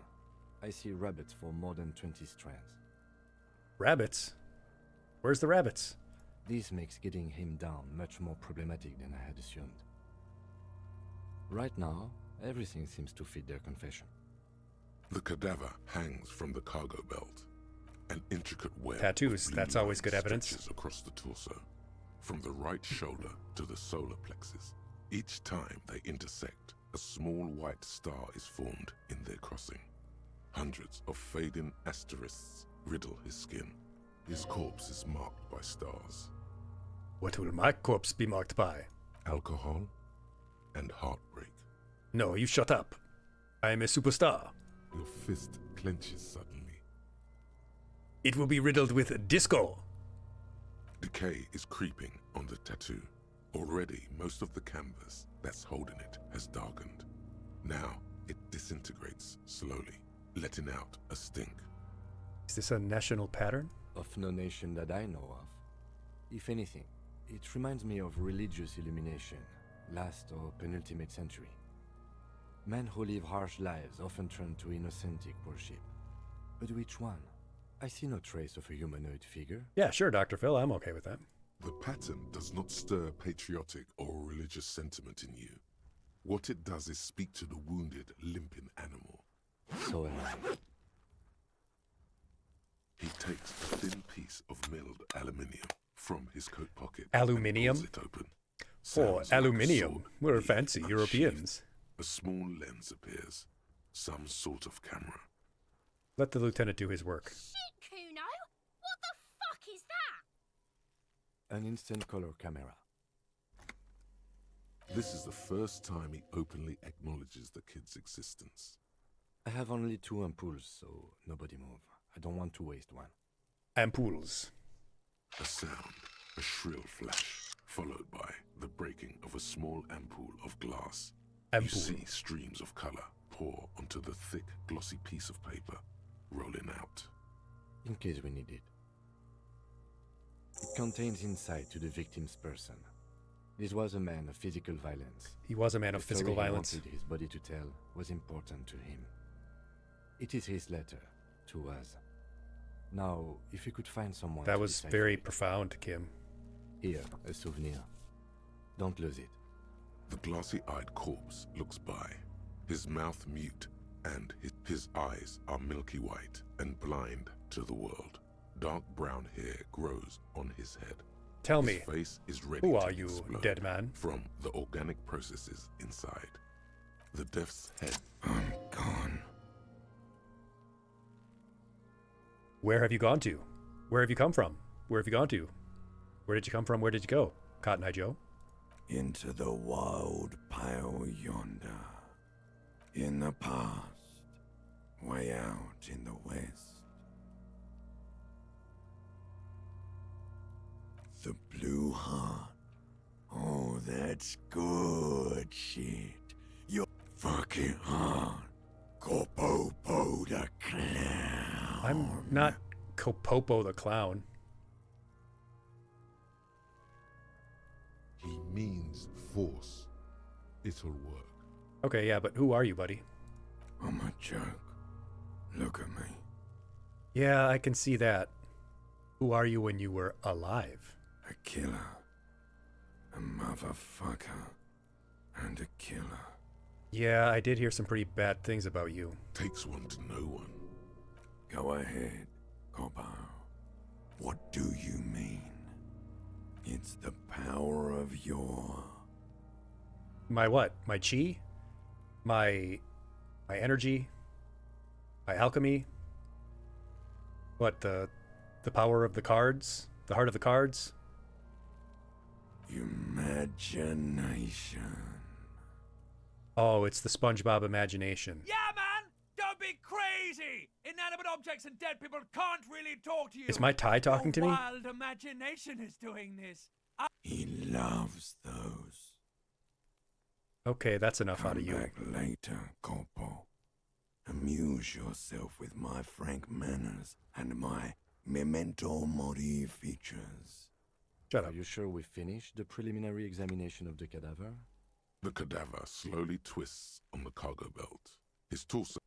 I see rabbits for more than 20 strands. Rabbits? Where's the rabbits? This makes getting him down much more problematic than I had assumed. Right now, everything seems to fit their confession. The cadaver hangs from the cargo belt. An intricate web of Tattoos, blue that's always good lines evidence. stretches across the torso, from the right shoulder to the solar plexus. Each time they intersect, a small white star is formed in their crossing. Hundreds of fading asterisks riddle his skin. His corpse is marked by stars. What will my corpse be marked by? Alcohol and heartbreak. No, you shut up. I am a superstar. Your fist clenches suddenly. It will be riddled with disco. Decay is creeping on the tattoo. Already, most of the canvas that's holding it has darkened. Now, it disintegrates slowly, letting out a stink. Is this a national pattern? Of no nation that I know of. If anything, it reminds me of religious illumination, last or penultimate century. Men who live harsh lives often turn to inauthentic worship. But which one? I see no trace of a humanoid figure. Yeah, sure, Dr. Phil. I'm okay with that. The pattern does not stir patriotic or religious sentiment in you. What it does is speak to the wounded, limping animal. So am I. He takes a thin piece of milled aluminium from his coat pocket. Aluminium? And pulls it open. Oh, Sounds like a aluminium. sword We're being fancy unsheathed. Europeans. A small lens appears. Some sort of camera. Let the lieutenant do his work. Shit, Kuno! What the fuck is that? An instant color camera. This is the first time he openly acknowledges the kid's existence. I have only 2 ampoules, so nobody move. I don't want to waste one. Ampoules. A sound, a shrill flash, followed by the breaking of a small ampoule of glass. You Ampoule. see streams of color pour onto the thick, glossy piece of paper, rolling out. In case we need it. It contains insight to the victim's person. This was a man of physical violence. He was a man of The physical story he violence. wanted his body to tell was important to him. It is his letter to us. Now, if you could find someone That to was decipher very it. Profound, Kim. Here, a souvenir. Don't lose it. The glossy-eyed corpse looks by, his mouth mute, and his eyes are milky white and blind to the world. Dark brown hair grows on his head. Tell His me, face is ready who to are you, explode dead man? from the organic processes inside. The death's head. I'm gone. Where have you gone to? Where have you come from? Where have you gone to? Where did you come from? Where did you go? Cotton Eye Joe? Into the wild pale yonder. In the past. Way out in the west. The blue heart. Oh, that's good shit. You're fucking hard. Kopopo the clown. I'm not Kopopo the clown. He means force. It'll work. Okay, yeah, but who are you, buddy? I'm a joke. Look at me. Yeah, I can see that. Who are you when you were alive? A killer. A motherfucker. And a killer. Yeah, I did hear some pretty bad things about you. Takes one to know one. Go ahead, Copper. What do you mean? It's the power of your... My what? My chi? My energy? My alchemy? What, the power of the cards? The heart of the cards? Imagination. Oh, it's the SpongeBob imagination. Yeah, man! Don't be crazy! Inanimate objects and dead people can't really talk to you. Is my tie talking to me? Your wild imagination is doing this. He loves those. Okay, that's enough out of you. Come back later, Corpo. Amuse yourself with my frank manners and my memento mori features. Shut up. Are you sure we finished the preliminary examination of the cadaver? The cadaver slowly twists on the cargo belt. His torso.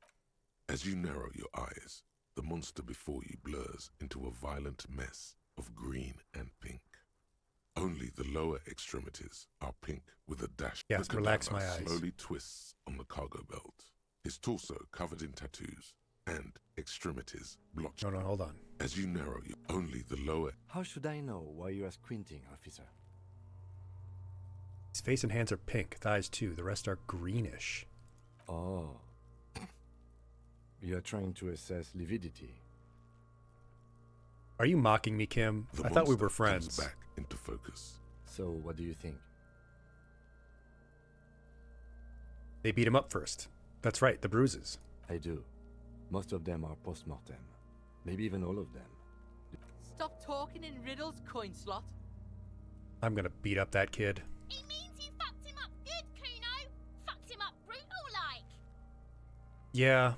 As you narrow your eyes, the monster before you blurs into a violent mess of green and pink. Only the lower extremities are pink with a dash. Yes, the relax my cadaver eyes. slowly twists on the cargo belt. His torso covered in tattoos and extremities blotched. No, hold on. As you narrow your only the lower. How should I know why you are squinting, officer? His face and hands are pink, thighs too. The rest are greenish. Oh. You are trying to assess lividity. Are you mocking me, Kim? The I thought we monster were friends. comes back into focus. So, what do you think? They beat him up first. That's right, the bruises. I do. Most of them are post-mortem. Maybe even all of them. Stop talking in riddles, coin slot. I'm gonna beat up that kid. It means you fucked him up good, Kuno. Fucked him up brutal like. Yeah.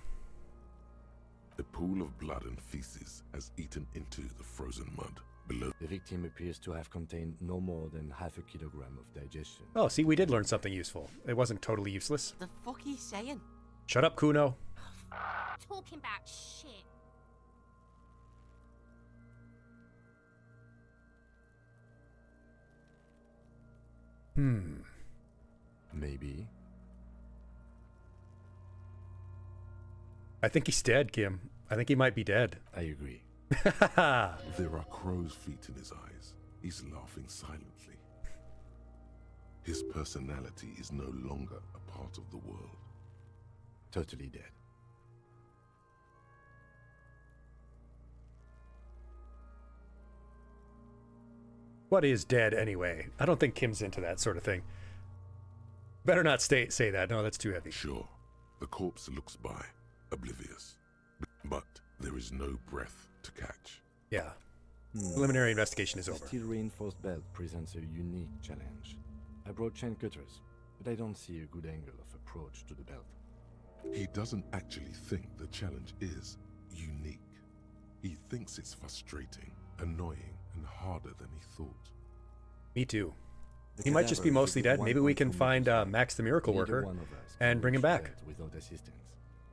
The pool of blood and feces has eaten into the frozen mud below. The victim appears to have contained no more than half a kilogram of digestion. Oh, see, we did learn something useful. It wasn't totally useless. The fuck he's saying? Shut up, Kuno. Talking about shit. Maybe. I think he's dead, Kim. I think he might be dead. I agree. There are crow's feet in his eyes. He's laughing silently. His personality is no longer a part of the world. Totally dead. What is dead anyway? I don't think Kim's into that sort of thing. Better not say that. No, that's too heavy. Sure, the corpse looks by, oblivious. But there is no breath to catch. Yeah. Preliminary investigation is The over. steel reinforced belt presents a unique challenge. I brought chain cutters, but I don't see a good angle of approach to the belt. He doesn't actually think the challenge is unique. He thinks it's frustrating, annoying, and harder than he thought. Me too. The He might just be cadaver mostly is dead. Maybe we 1.2 can find meters long. Max the Miracle Neither Worker one of us and can bring him reach back. that without assistance.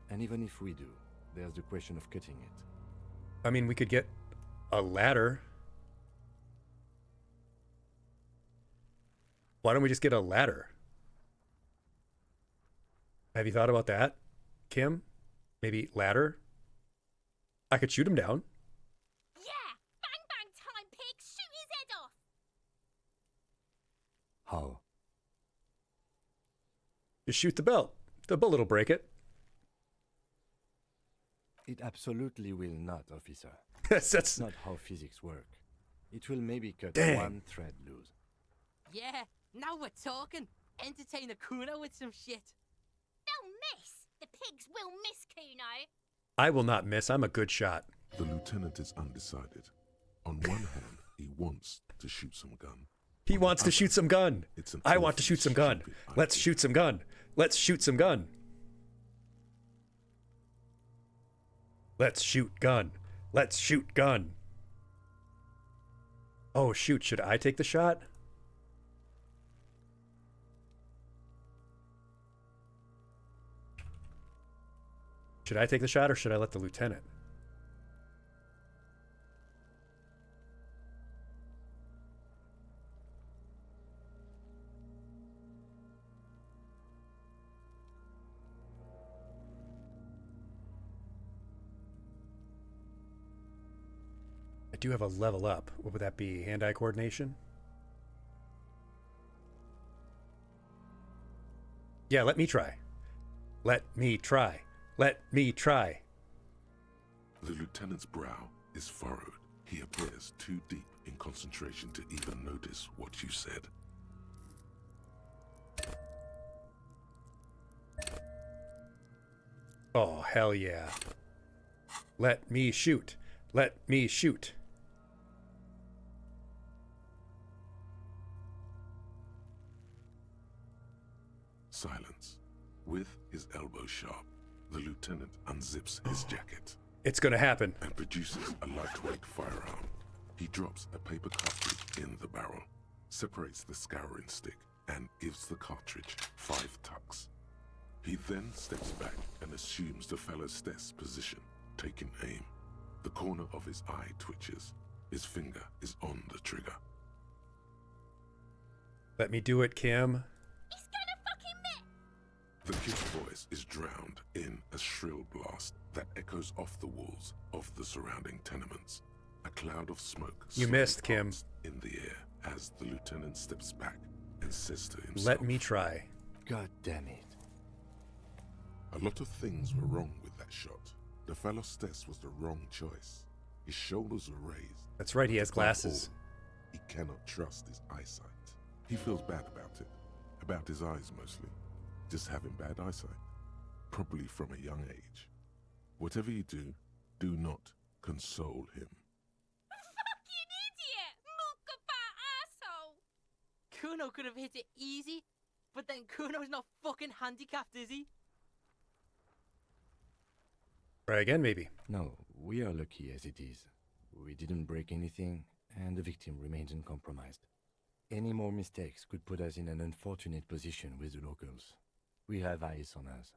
And even if we do, there's the question of cutting it. I mean, we could get a ladder. Why don't we just get a ladder? Have you thought about that, Kim? Maybe ladder? I could shoot him down. Yeah! Bang bang time, pig! Shoot his head off! How? Just shoot the belt. The bullet'll break it. It absolutely will not, officer. That's That's not how physics work. It will maybe cut Dang. one thread loose. Yeah, now we're talking. Entertain a Kuno with some shit. They'll miss! The pigs will miss, Kuno! I will not miss. I'm a good shot. The lieutenant is undecided. On one hand, he wants to shoot some gun. He wants to shoot some gun. It's an I want awfully to shoot some gun. stupid Let's idea. shoot some gun. Let's shoot some gun. Let's shoot gun. Let's shoot gun. Oh, shoot. Should I take the shot? Should I take the shot or should I let the lieutenant? do have a level up. What would that be? Hand-eye coordination? Yeah, let me try. Let me try. Let me try. The lieutenant's brow is furrowed. He appears too deep in concentration to even notice what you said. Oh, hell yeah. Let me shoot. Let me shoot. Silence. With his elbow sharp, the lieutenant unzips his jacket. It's gonna happen. And produces a lightweight firearm. He drops a paper cartridge in the barrel, separates the scouring stick, and gives the cartridge 5 tucks. He then steps back and assumes the fellow's desk position, taking aim. The corner of his eye twitches. His finger is on the trigger. Let me do it, Kim. He's gonna fucking miss! The kid's voice is drowned in a shrill blast that echoes off the walls of the surrounding tenements. A cloud of smoke You missed, Kim. In the air as the lieutenant steps back and says to himself, Let me try. God damn it. A lot of things were wrong with that shot. The fellow's test was the wrong choice. His shoulders were raised. That's right, he has glasses. He cannot trust his eyesight. He feels bad about it. About his eyes mostly. Just having bad eyesight. Probably from a young age. Whatever you do, do not console him. Fucking idiot! Mookaba asshole! Kuno could have hit it easy, but then Kuno's not fucking handicapped, is he? Try again, maybe. No, we are lucky as it is. We didn't break anything, and the victim remains uncompromised. Any more mistakes could put us in an unfortunate position with the locals. We have eyes on us.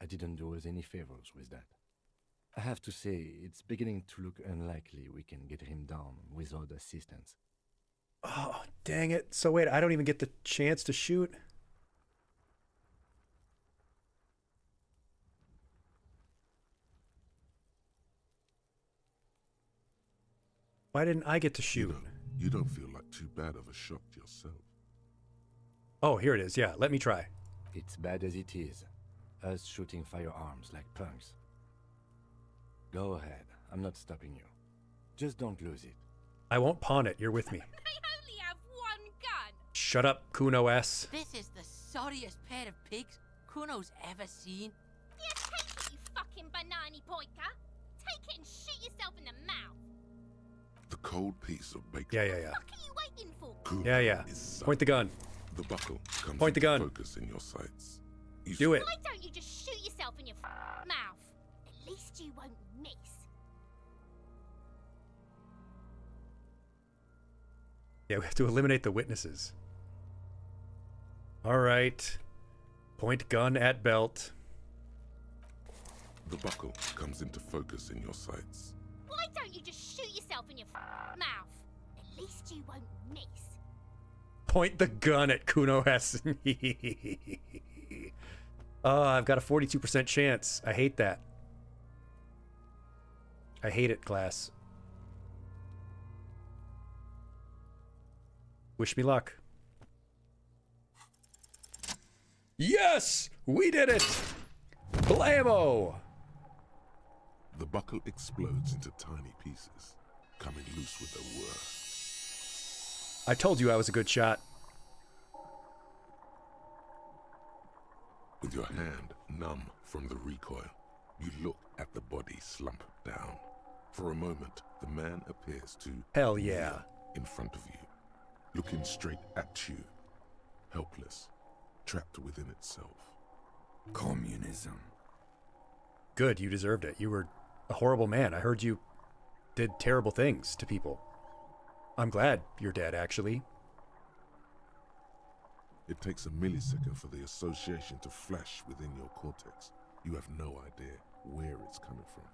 I didn't do us any favors with that. I have to say, it's beginning to look unlikely we can get him down without assistance. Oh, dang it. So wait, I don't even get the chance to shoot? Why didn't I get to shoot? You don't feel like too bad of a shot yourself. Oh, here it is. Yeah, let me try. It's bad as it is. Us shooting firearms like punks. Go ahead. I'm not stopping you. Just don't lose it. I won't pawn it. You're with me. They only have one gun! Shut up, Kuno S. This is the sorriest pair of pigs Kuno's ever seen. Yeah, take it, you fucking banani poika! Take it and shoot yourself in the mouth! The cold piece of baked Yeah. What the fuck are you waiting for? Yeah. Point the gun. The buckle comes Point the gun. focus in your sights. You Do it. Why don't you just shoot yourself in your mouth? At least you won't miss. Yeah, we have to eliminate the witnesses. All right. Point gun at belt. The buckle comes into focus in your sights. Why don't you just shoot yourself in your mouth? At least you won't miss. Point the gun at Kuno S. Oh, I've got a 42% chance. I hate that. I hate it, class. Wish me luck. Yes! We did it! Blammo! The buckle explodes into tiny pieces, coming loose with a whir. I told you I was a good shot. With your hand numb from the recoil, you look at the body slump down. For a moment, the man appears to Hell yeah. in front of you, looking straight at you, helpless, trapped within itself. Communism. Good, you deserved it. You were a horrible man. I heard you did terrible things to people. I'm glad you're dead, actually. It takes a millisecond for the association to flash within your cortex. You have no idea where it's coming from,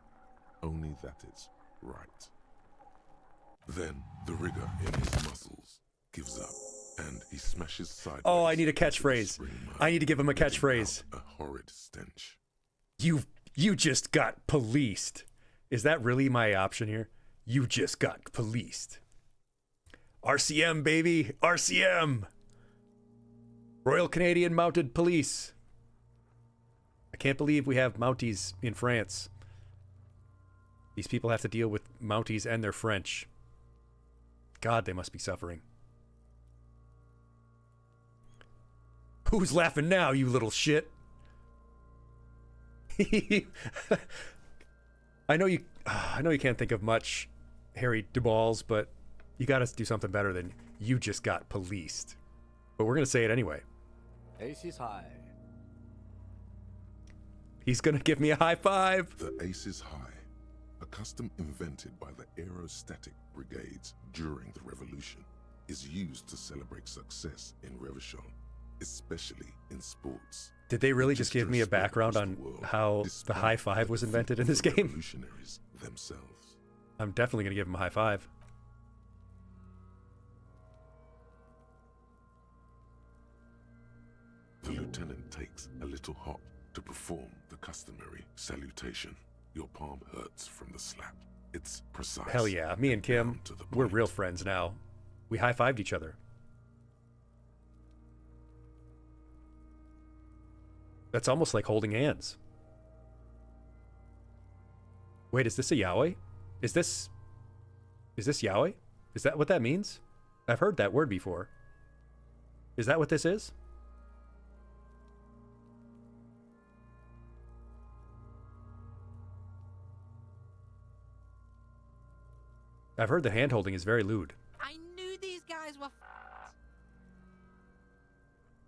only that it's right. Then the rigor in his muscles gives up, and he smashes sideways. Oh, I need a catchphrase. I need to give him a catchphrase. A horrid stench. You just got policed. Is that really my option here? You just got policed. RCM, baby. RCM. Royal Canadian Mounted Police. I can't believe we have Mounties in France. These people have to deal with Mounties and their French. God, they must be suffering. Who's laughing now, you little shit? I know you can't think of much, Harry DuBalls, but you gotta do something better than you just got policed. But we're gonna say it anyway. Aces high. He's gonna give me a high five. The Aejis High, a custom invented by the aerostatic brigades during the revolution, is used to celebrate success in Revachol, especially in sports. Did they really just give me a background on how the high five was invented in this game? Revolutionaries themselves. I'm definitely gonna give him a high five. The lieutenant takes a little hop to perform the customary salutation. Your palm hurts from the slap. It's precise. Hell yeah, me and Kim, we're real friends now. We high-fived each other. That's almost like holding hands. Wait, is this a yaoi? Is this yaoi? Is that what that means? I've heard that word before. Is that what this is? I've heard the hand-holding is very lewd. I knew these guys were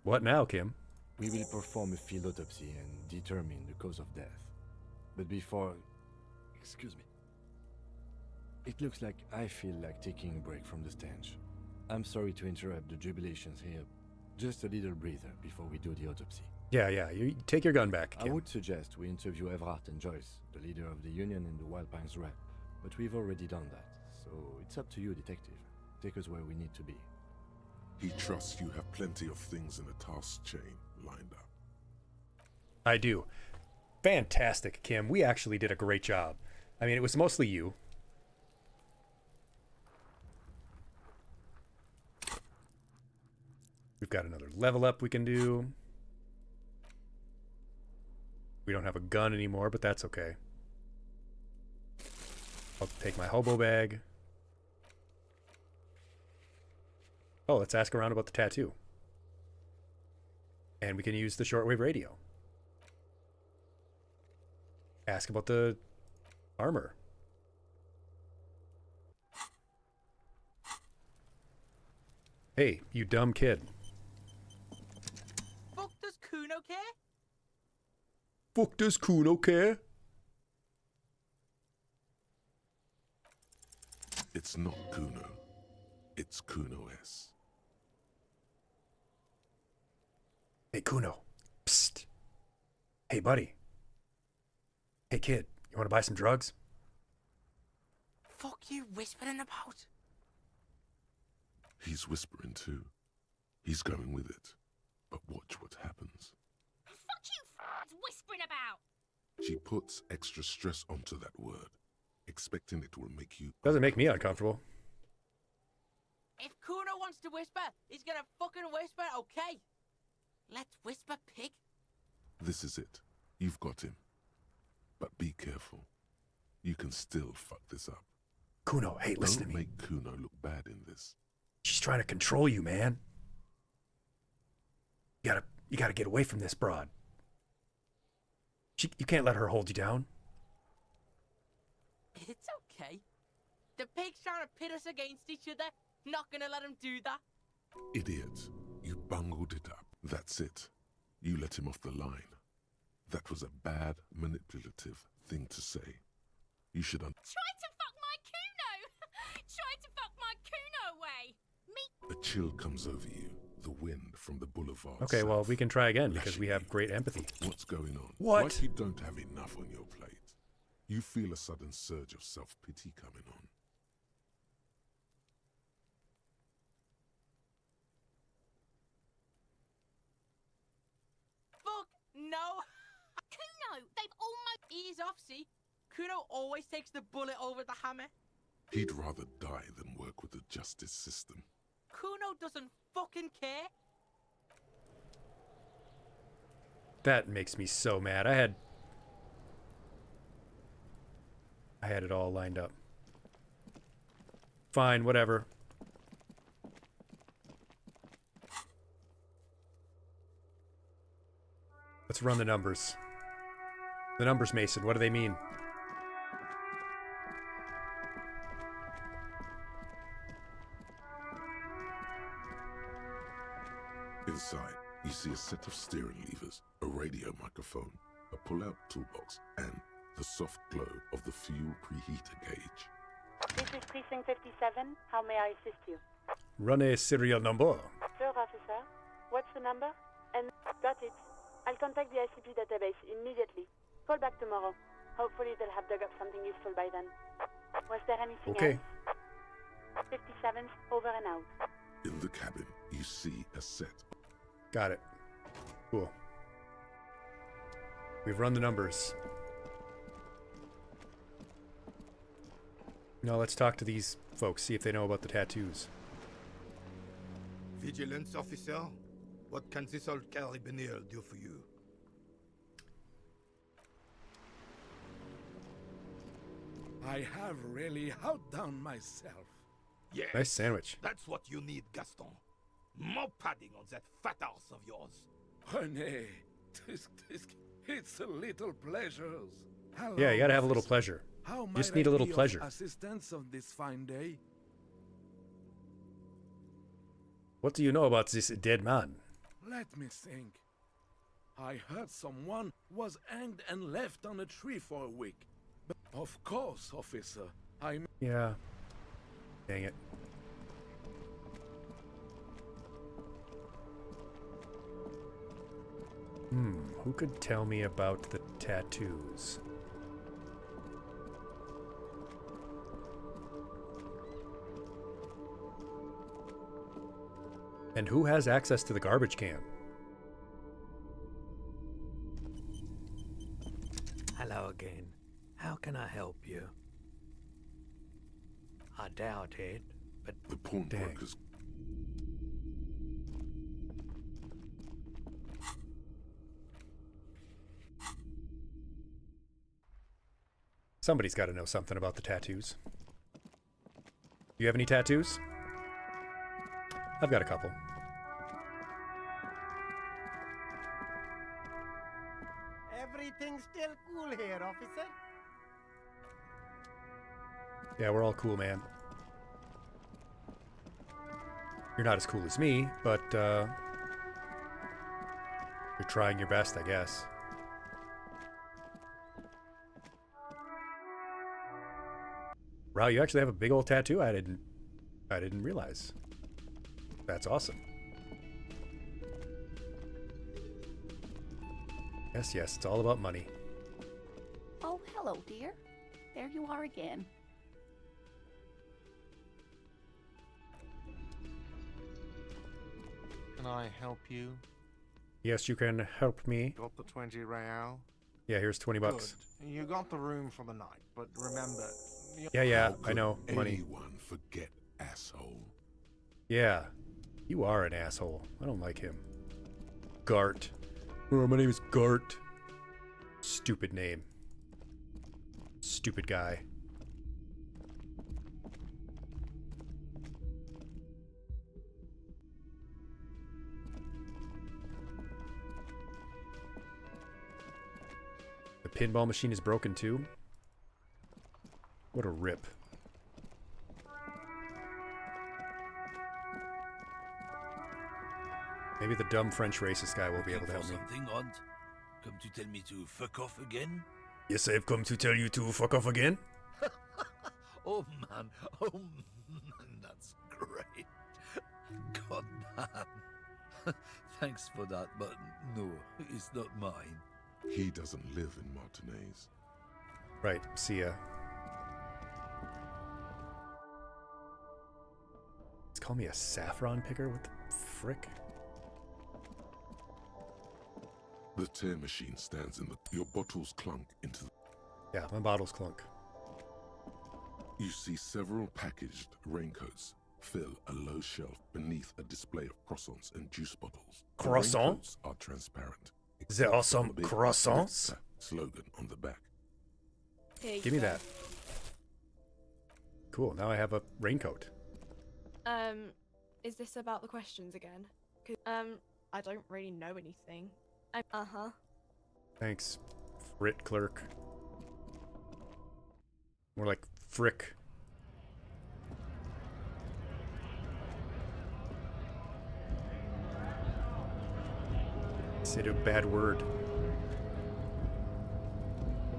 What now, Kim? We will perform a field autopsy and determine the cause of death. But before... Excuse me. It looks like I feel like taking a break from the stench. I'm sorry to interrupt the jubilations here. Just a little breather before we do the autopsy. Yeah, you take your gun back, Kim. I would suggest we interview Everhart and Joyce, the leader of the Union and the Wild Pines rep. But we've already done that, so it's up to you, detective. Take us where we need to be. He trusts you have plenty of things in the task chain lined up. I do. Fantastic, Kim. We actually did a great job. I mean, it was mostly you. We've got another level up we can do. We don't have a gun anymore, but that's okay. I'll take my hobo bag. Oh, let's ask around about the tattoo. And we can use the shortwave radio. Ask about the armor. Hey, you dumb kid. Fuck, does Kuno care? Fuck, does Kuno care? It's not Kuno. It's Kuno-S. Hey, Kuno. Psst. Hey, buddy. Hey, kid. You want to buy some drugs? Fuck you whispering about? He's whispering too. He's going with it. But watch what happens. Fuck you whispering about! She puts extra stress onto that word, expecting it will make you... Doesn't make me uncomfortable. If Kuno wants to whisper, he's gonna fucking whisper, okay? Let's whisper, pig. This is it. You've got him. But be careful. You can still fuck this up. Kuno, hey, listen to me. Don't make Kuno look bad in this. She's trying to control you, man. You gotta get away from this broad. You can't let her hold you down. It's okay. The pig's trying to pit us against each other. Not gonna let him do that. Idiot. You bungled it up. That's it. You let him off the line. That was a bad, manipulative thing to say. You should Try to fuck my Kuno! Try to fuck my Kuno away! Me! A chill comes over you. The wind from the boulevard. Okay, well, we can try again because we have great empathy. What's going on? What? Like you don't have enough on your plate. You feel a sudden surge of self-pity coming on. Fuck, no! Kuno, they've almost... Ease off, see? Kuno always takes the bullet over the hammer. He'd rather die than work with the justice system. Kuno doesn't fucking care. That makes me so mad. I had it all lined up. Fine, whatever. Let's run the numbers. The numbers, Mason, what do they mean? Inside, you see a set of steering levers, a radio microphone, a pull-out toolbox, and the soft glow of the fuel preheater gauge. This is Precinct 57. How may I assist you? Run a serial number. Sir, officer. What's the number? And got it. I'll contact the ICP database immediately. Call back tomorrow. Hopefully they'll have dug up something useful by then. Was there anything else? 57's over and out. In the cabin, you see a set. Got it. Cool. We've run the numbers. Now let's talk to these folks, see if they know about the tattoos. Vigilance officer, what can this old carabiner do for you? I have really outdone myself. Yes, nice sandwich. That's what you need, Gaston. More padding on that fat arse of yours. René, it's a little pleasures. Hello, Yeah, you gotta have a little pleasure. How You just might need a I little be of pleasure. assistance on this fine day? What do you know about this dead man? Let me think. I heard someone was hanged and left on a tree for a week. But of course, officer. Yeah. Dang it. Who could tell me about the tattoos? And who has access to the garbage can? Hello again. How can I help you? I doubt it, but... The pawnbrokers... Somebody's got to know something about the tattoos. You have any tattoos? I've got a couple. Everything's still cool here, officer. Yeah, we're all cool, man. You're not as cool as me, but you're trying your best, I guess. Wow, you actually have a big old tattoo. I didn't realize. That's awesome. Yes, it's all about money. Oh, hello, dear. There you are again. Can I help you? Yes, you can help me. Got the 20 real? Yeah, here's 20 bucks. Good. You got the room for the night, but remember... Yeah, I know. Money. Anyone forget asshole? Yeah, you are an asshole. I don't like him. Gart. Oh, my name is Gart. Stupid name. Stupid guy. The pinball machine is broken too. What a rip. Maybe the dumb French racist guy will be able to help me. Something odd? Come to tell me to fuck off again? Yes, I've come to tell you to fuck off again. Oh man, that's great. God damn. Thanks for that, but no, it's not mine. He doesn't live in Martinez. Right, see ya. It's called me a saffron picker? What the frick? The tear machine stands in the... Your bottles clunk into the... Yeah, my bottles clunk. You see several packaged raincoats fill a low shelf beneath a display of croissants and juice bottles. The Croissants? raincoats are transparent. There are except for some the big croissants? slogan on the back. Give me that. Cool, now I have a raincoat. Is this about the questions again? 'Cause, I don't really know anything. Uh-huh. Thanks, Frit clerk. More like frick. Said a bad word.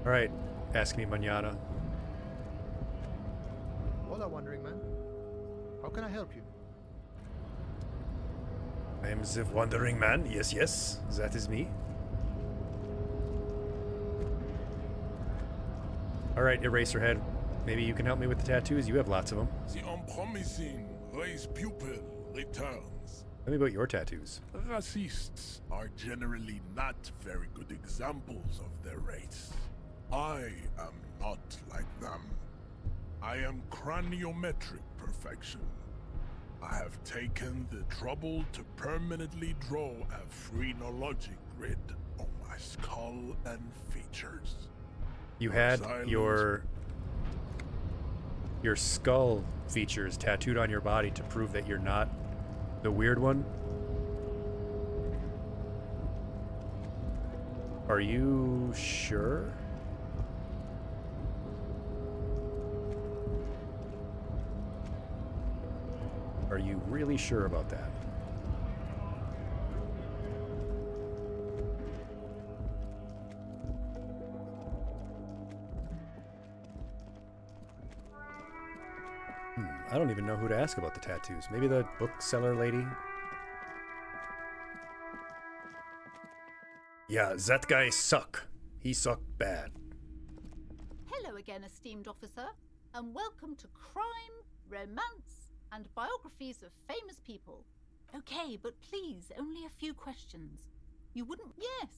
Alright, ask me mañana. Hola, Wandering Man. How can I help you? I am the wandering man. Yes, yes, that is me. Alright, Eraserhead. Maybe you can help me with the tattoos? You have lots of them. The unpromising race pupil returns. Tell me about your tattoos. Racists are generally not very good examples of their race. I am not like them. I am craniometric perfection. I have taken the trouble to permanently draw a phrenologic grid on my skull and features. You had your skull features tattooed on your body to prove that you're not the weird one? Are you sure? Are you really sure about that? I don't even know who to ask about the tattoos. Maybe the bookseller lady? Yeah, that guy suck. He sucked bad. Hello again, esteemed officer, and welcome to Crime, Romance, and Biographies of Famous People. Okay, but please, only a few questions. You wouldn't... Yes,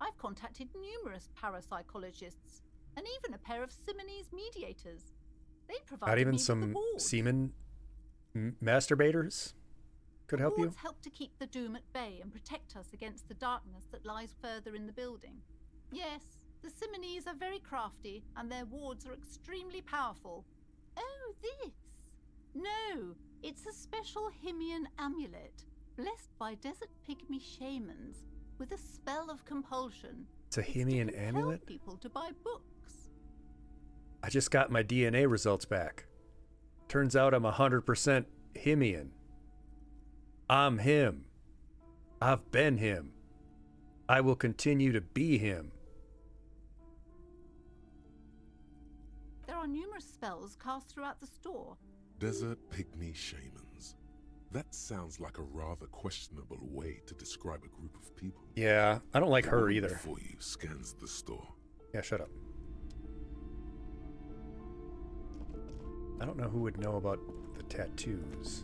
I've contacted numerous parapsychologists, and even a pair of Simonese mediators. They provided Not even me with the some wards. semen masturbators could help you? Wards help to keep the doom at bay and protect us against the darkness that lies further in the building. Yes, the Simonese are very crafty, and their wards are extremely powerful. Oh, this! No, it's a special Himian amulet, blessed by desert pygmy shamans, with a spell of compulsion. It's a Himian Tell amulet? people to buy books. I just got my DNA results back. Turns out I'm 100% Himian. I'm him. I've been him. I will continue to be him. There are numerous spells cast throughout the store. Desert pygmy shamans. That sounds like a rather questionable way to describe a group of people. Yeah, I don't like The her woman either. before you scans the store. Yeah, shut up. I don't know who would know about the tattoos.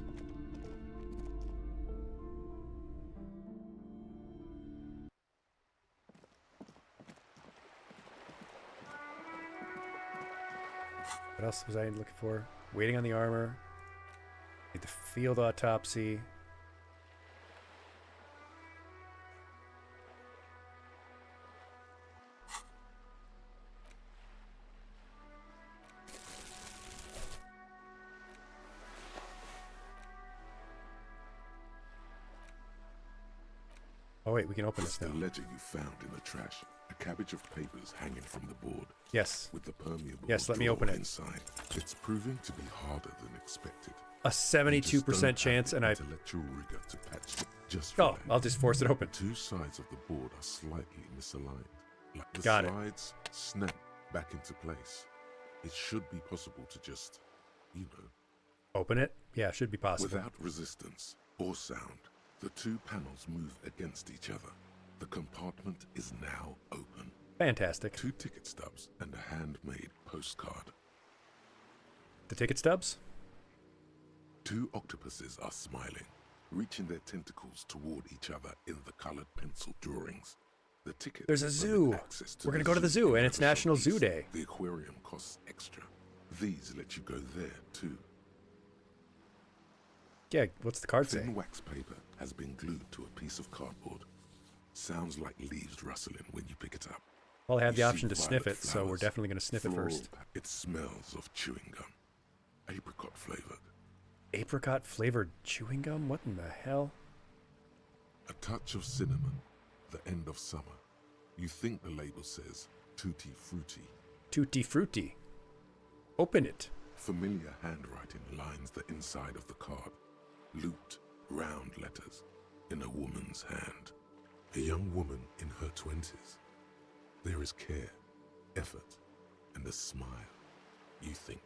What else was I looking for? Waiting on the armor. Need the field autopsy. Oh wait, we can open It's this the now. ledger you found in the trash. A cabbage of papers hanging from the board. Yes. With the permeable Yes, let me drawer open it. inside. It's proving to be harder than expected. A 72% chance, and I... Intellectual rigor to patch it. Just Oh, right. I'll just force it open. Two sides of the board are slightly misaligned. Like the Got it. slides snap back into place. It should be possible to just, you know, Open it? Yeah, it should be possible. without resistance or sound, the two panels move against each other. The compartment is now open. Fantastic. Two ticket stubs and a handmade postcard. The ticket stubs? Two octopuses are smiling, reaching their tentacles toward each other in the colored pencil drawings. The ticket There's a permit zoo. access We're gonna go to the zoo, and in it's National National Zoo East. Day. The aquarium costs extra. These let you go there too. Yeah, what's the card say? Thin wax paper has been glued to a piece of cardboard. Sounds like leaves rustling when you pick it up. Well, I have the You option see to sniff violet it, so we're flowers, definitely going to sniff it floral first. It smells of chewing gum. Apricot flavored. Apricot flavored chewing gum? What in the hell? A touch of cinnamon. The end of summer. You think the label says tutti frutti. Tutti frutti. Open it. Familiar handwriting lines the inside of the card. Looped, round letters in a woman's hand. A young woman in her 20s. There is care, effort, and a smile, you think.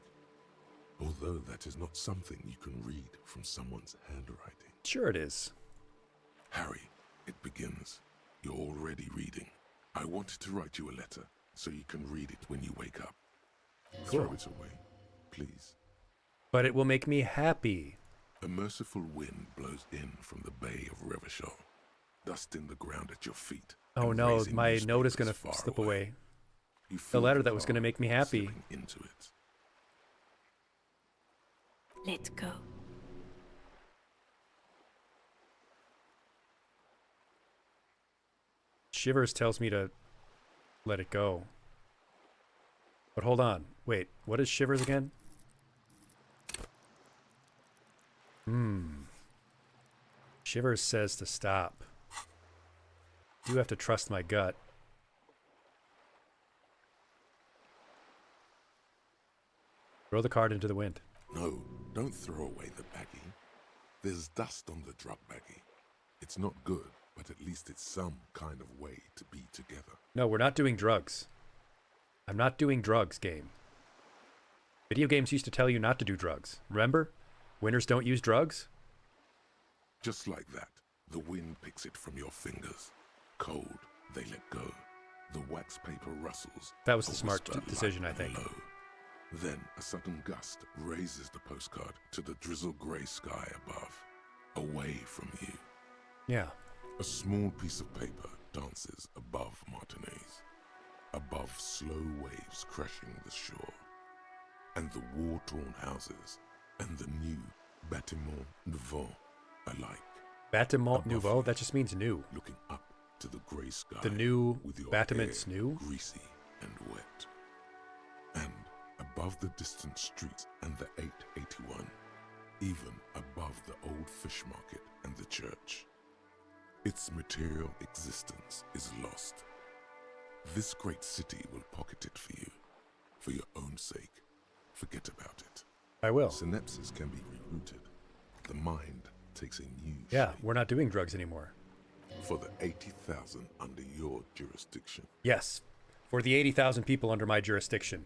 Although that is not something you can read from someone's handwriting. Sure it is. Harry, it begins. You're already reading. I wanted to write you a letter so you can read it when you wake up. Cool. Throw it away, please. But it will make me happy. A merciful wind blows in from the Bay of Revachol, dusting the ground at your feet. Oh no, my note is going to slip away. The letter that was going to make me happy. Into it. Let's go. Shivers tells me to let it go. But hold on. Wait, what is Shivers again? Shivers says to stop. Do have to trust my gut. Throw the card into the wind. No, don't throw away the baggie. There's dust on the drug baggie. It's not good, but at least it's some kind of way to be together. No, we're not doing drugs. I'm not doing drugs, game. Video games used to tell you not to do drugs. Remember? Winners don't use drugs? Just like that, the wind picks it from your fingers. Cold, they let go. The wax paper rustles. That was the smart decision, I think. Low. Then a sudden gust raises the postcard to the drizzle grey sky above, away from you. Yeah. A small piece of paper dances above Martinez, above slow waves crashing the shore, and the war-torn houses, and the new bâtiment nouveau alike. Bâtiment nouveau? That just means new. Looking up to the grey sky. The new with your bâtiments hair new? Greasy and wet. And above the distant streets and the 881, even above the old fish market and the church, its material existence is lost. This great city will pocket it for you, for your own sake. Forget about it. I will. Synapses can be rerouted. The mind takes a new Yeah, shape. we're not doing drugs anymore. For the 80,000 under your jurisdiction. Yes, for the 80,000 people under my jurisdiction.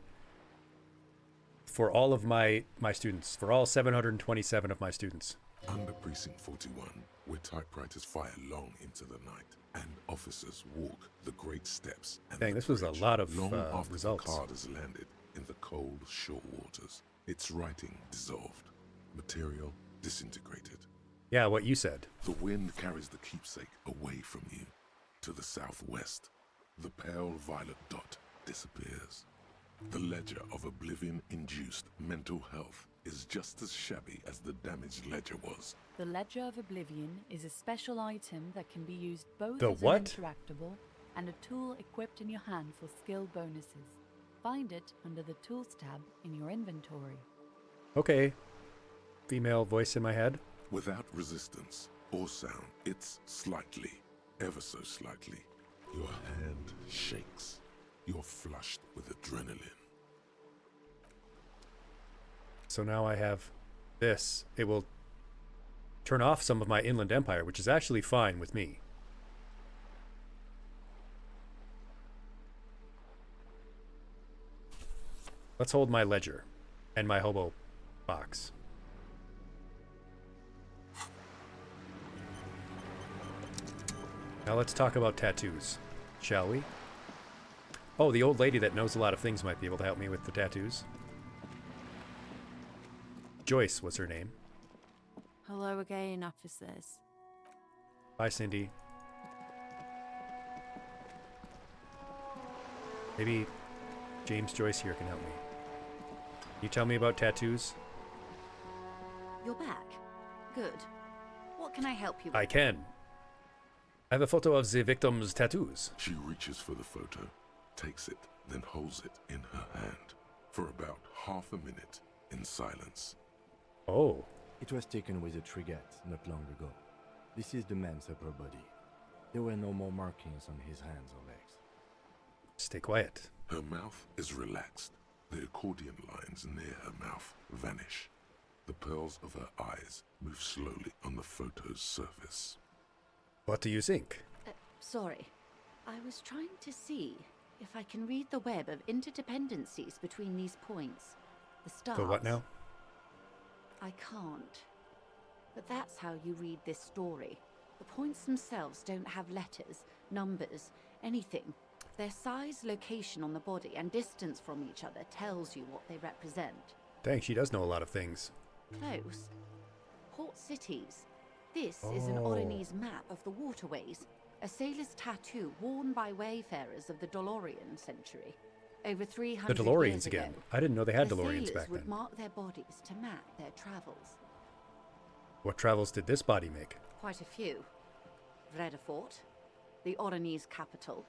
For all of my students, for all 727 of my students. Under Precinct 41, where typewriters fire long into the night, and officers walk the great steps. And Dang, this was a lot of long after results. the card has landed in the cold shore waters, its writing dissolved, material disintegrated. Yeah, what you said. The wind carries the keepsake away from you. To the southwest, the pale violet dot disappears. The ledger of oblivion-induced mental health is just as shabby as the damaged ledger was. The Ledger of Oblivion is a special item that can be used both The as what? an interactable and a tool equipped in your hand for skill bonuses. Find it under the Tools tab in your inventory. Okay. Female voice in my head. Without resistance or sound, it's slightly, ever so slightly. Your hand shakes. You're flushed with adrenaline. So now I have this. It will turn off some of my Inland Empire, which is actually fine with me. Let's hold my ledger and my hobo box. Now let's talk about tattoos, shall we? Oh, the old lady that knows a lot of things might be able to help me with the tattoos. Joyce was her name. Hello again, officers. Bye, Cindy. Maybe James Joyce here can help me. You tell me about tattoos? You're back. Good. What can I help you with? I can. I have a photo of the victim's tattoos. She reaches for the photo, takes it, then holds it in her hand for about half a minute in silence. Oh. It was taken with a trigette not long ago. This is the man's upper body. There were no more markings on his hands or legs. Stay quiet. Her mouth is relaxed. The accordion lines near her mouth vanish. The pearls of her eyes move slowly on the photo's surface. What do you think? Sorry. I was trying to see if I can read the web of interdependencies between these points. The stars. The what now? I can't. But that's how you read this story. The points themselves don't have letters, numbers, anything. Their size, location on the body, and distance from each other tells you what they represent. Dang, she does know a lot of things. Close. Port cities. This is an Oronese map of the waterways. A sailor's tattoo worn by wayfarers of the DeLorean century. Over 300 The years DeLoreans ago, again. I didn't know they had the DeLoreans sailors back would then. mark their bodies to map their travels. What travels did this body make? Quite a few. Vredefort, the Oronese capital,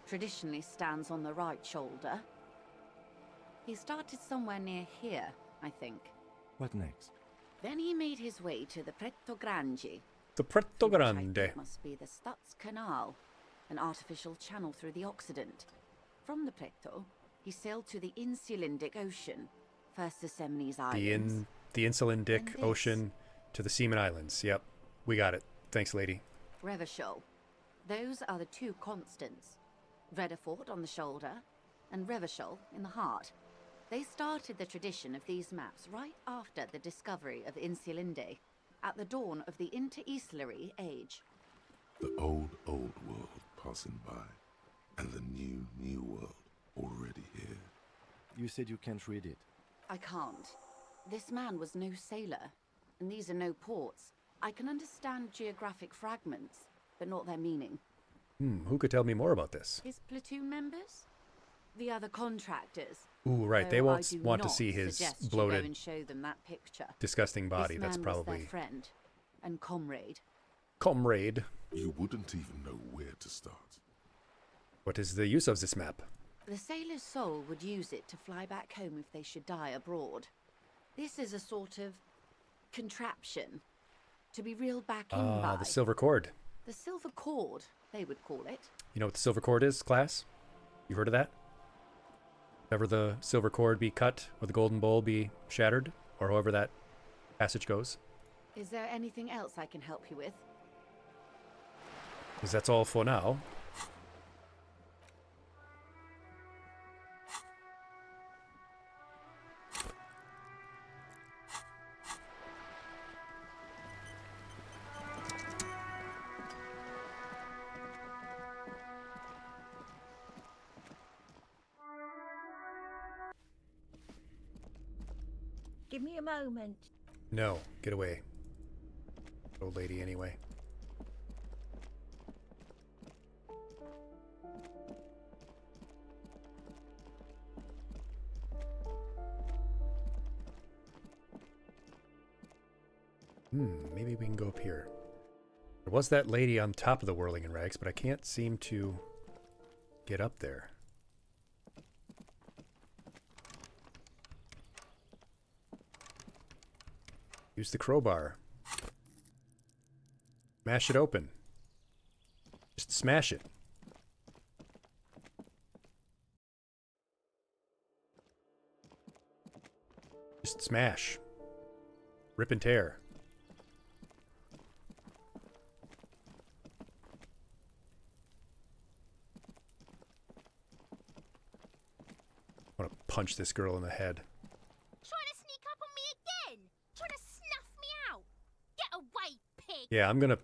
traditionally stands on the right shoulder. He started somewhere near here, I think. What next? Then he made his way to the Pretto Grande. The Pretto Grande. It must be the Stutz Canal, an artificial channel through the Occident. From the Pretto, he sailed to the Insulindic Ocean, first to Semnes Islands. The Insulindic Ocean to the Seaman Islands. Yep, we got it. Thanks, lady. Revachol. Those are the two constants. Vredefort on the shoulder, and Revachol in the heart. They started the tradition of these maps right after the discovery of Insulinde, at the dawn of the Interinsulary Age. The old world passing by, and the new world already here. You said you can't read it. I can't. This man was no sailor, and these are no ports. I can understand geographic fragments, but not their meaning. Who could tell me more about this? His platoon members? The other contractors. Ooh, right. They Though won't I do want to not see his suggest you bloated, go and show them that picture. disgusting body. This That's man was probably... their friend and comrade. Comrade. You wouldn't even know where to start. What is the use of this map? The sailor's soul would use it to fly back home if they should die abroad. This is a sort of contraption to be reeled back in by. The silver cord. The silver cord, they would call it. You know what the silver cord is, class? You heard of that? If ever the silver cord be cut, or the golden bowl be shattered, or however that passage goes. Is there anything else I can help you with? Because that's all for now. Give me a moment. No, get away. Old lady, anyway. Maybe we can go up here. There was that lady on top of the whirling in rags, but I can't seem to get up there. Use the crowbar. Smash it open. Just smash it. Just smash. Rip and tear. I want to punch this girl in the head. Trying to sneak up on me again? Trying to snuff me out? Get away, pig! Yeah, I'm gonna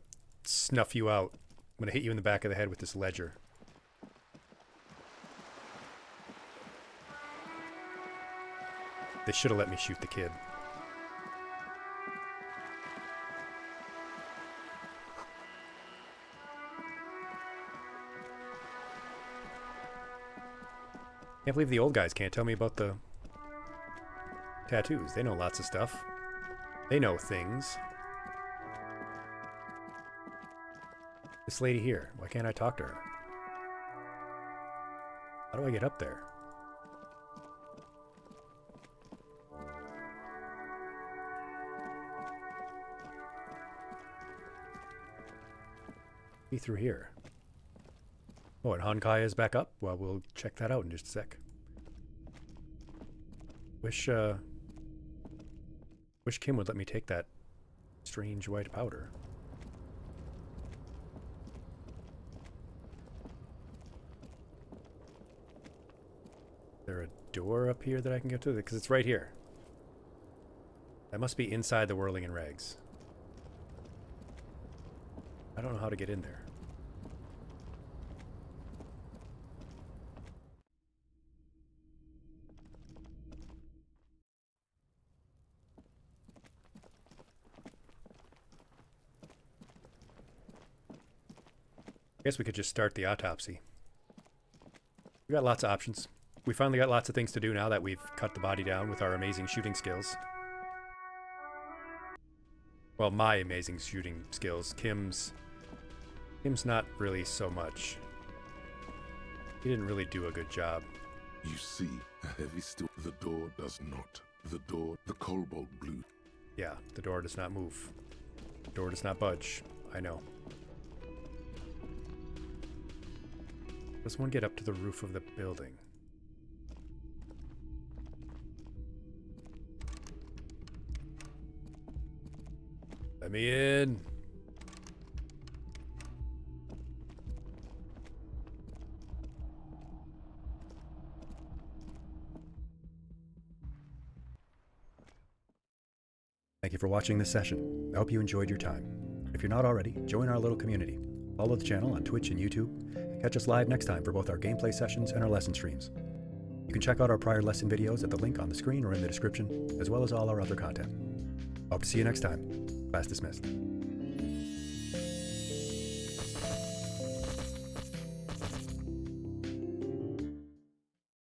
snuff you out. I'm gonna hit you in the back of the head with this ledger. They should have let me shoot the kid. Can't believe the old guys can't tell me about the tattoos. They know lots of stuff. They know things. This lady here, why can't I talk to her? How do I get up there? Be through here. Oh, and Honkai is back up? Well, we'll check that out in just a sec. Wish Kim would let me take that strange white powder. Is there a door up here that I can get to? Because it's right here. That must be inside the Whirling in Rags. I don't know how to get in there. I guess we could just start the autopsy. We got lots of options. We finally got lots of things to do now that we've cut the body down with our amazing shooting skills. Well, my amazing shooting skills. Kim's not really so much. He didn't really do a good job. You see, a heavy steel. The door does not. The cobalt blue. Yeah, the door does not move. The door does not budge. I know. Does one get up to the roof of the building? Let me in. Thank you for watching this session. I hope you enjoyed your time. If you're not already, join our little community. Follow the channel on Twitch and YouTube, and catch us live next time for both our gameplay sessions and our lesson streams. You can check out our prior lesson videos at the link on the screen or in the description, as well as all our other content. Hope to see you next time. Class dismissed.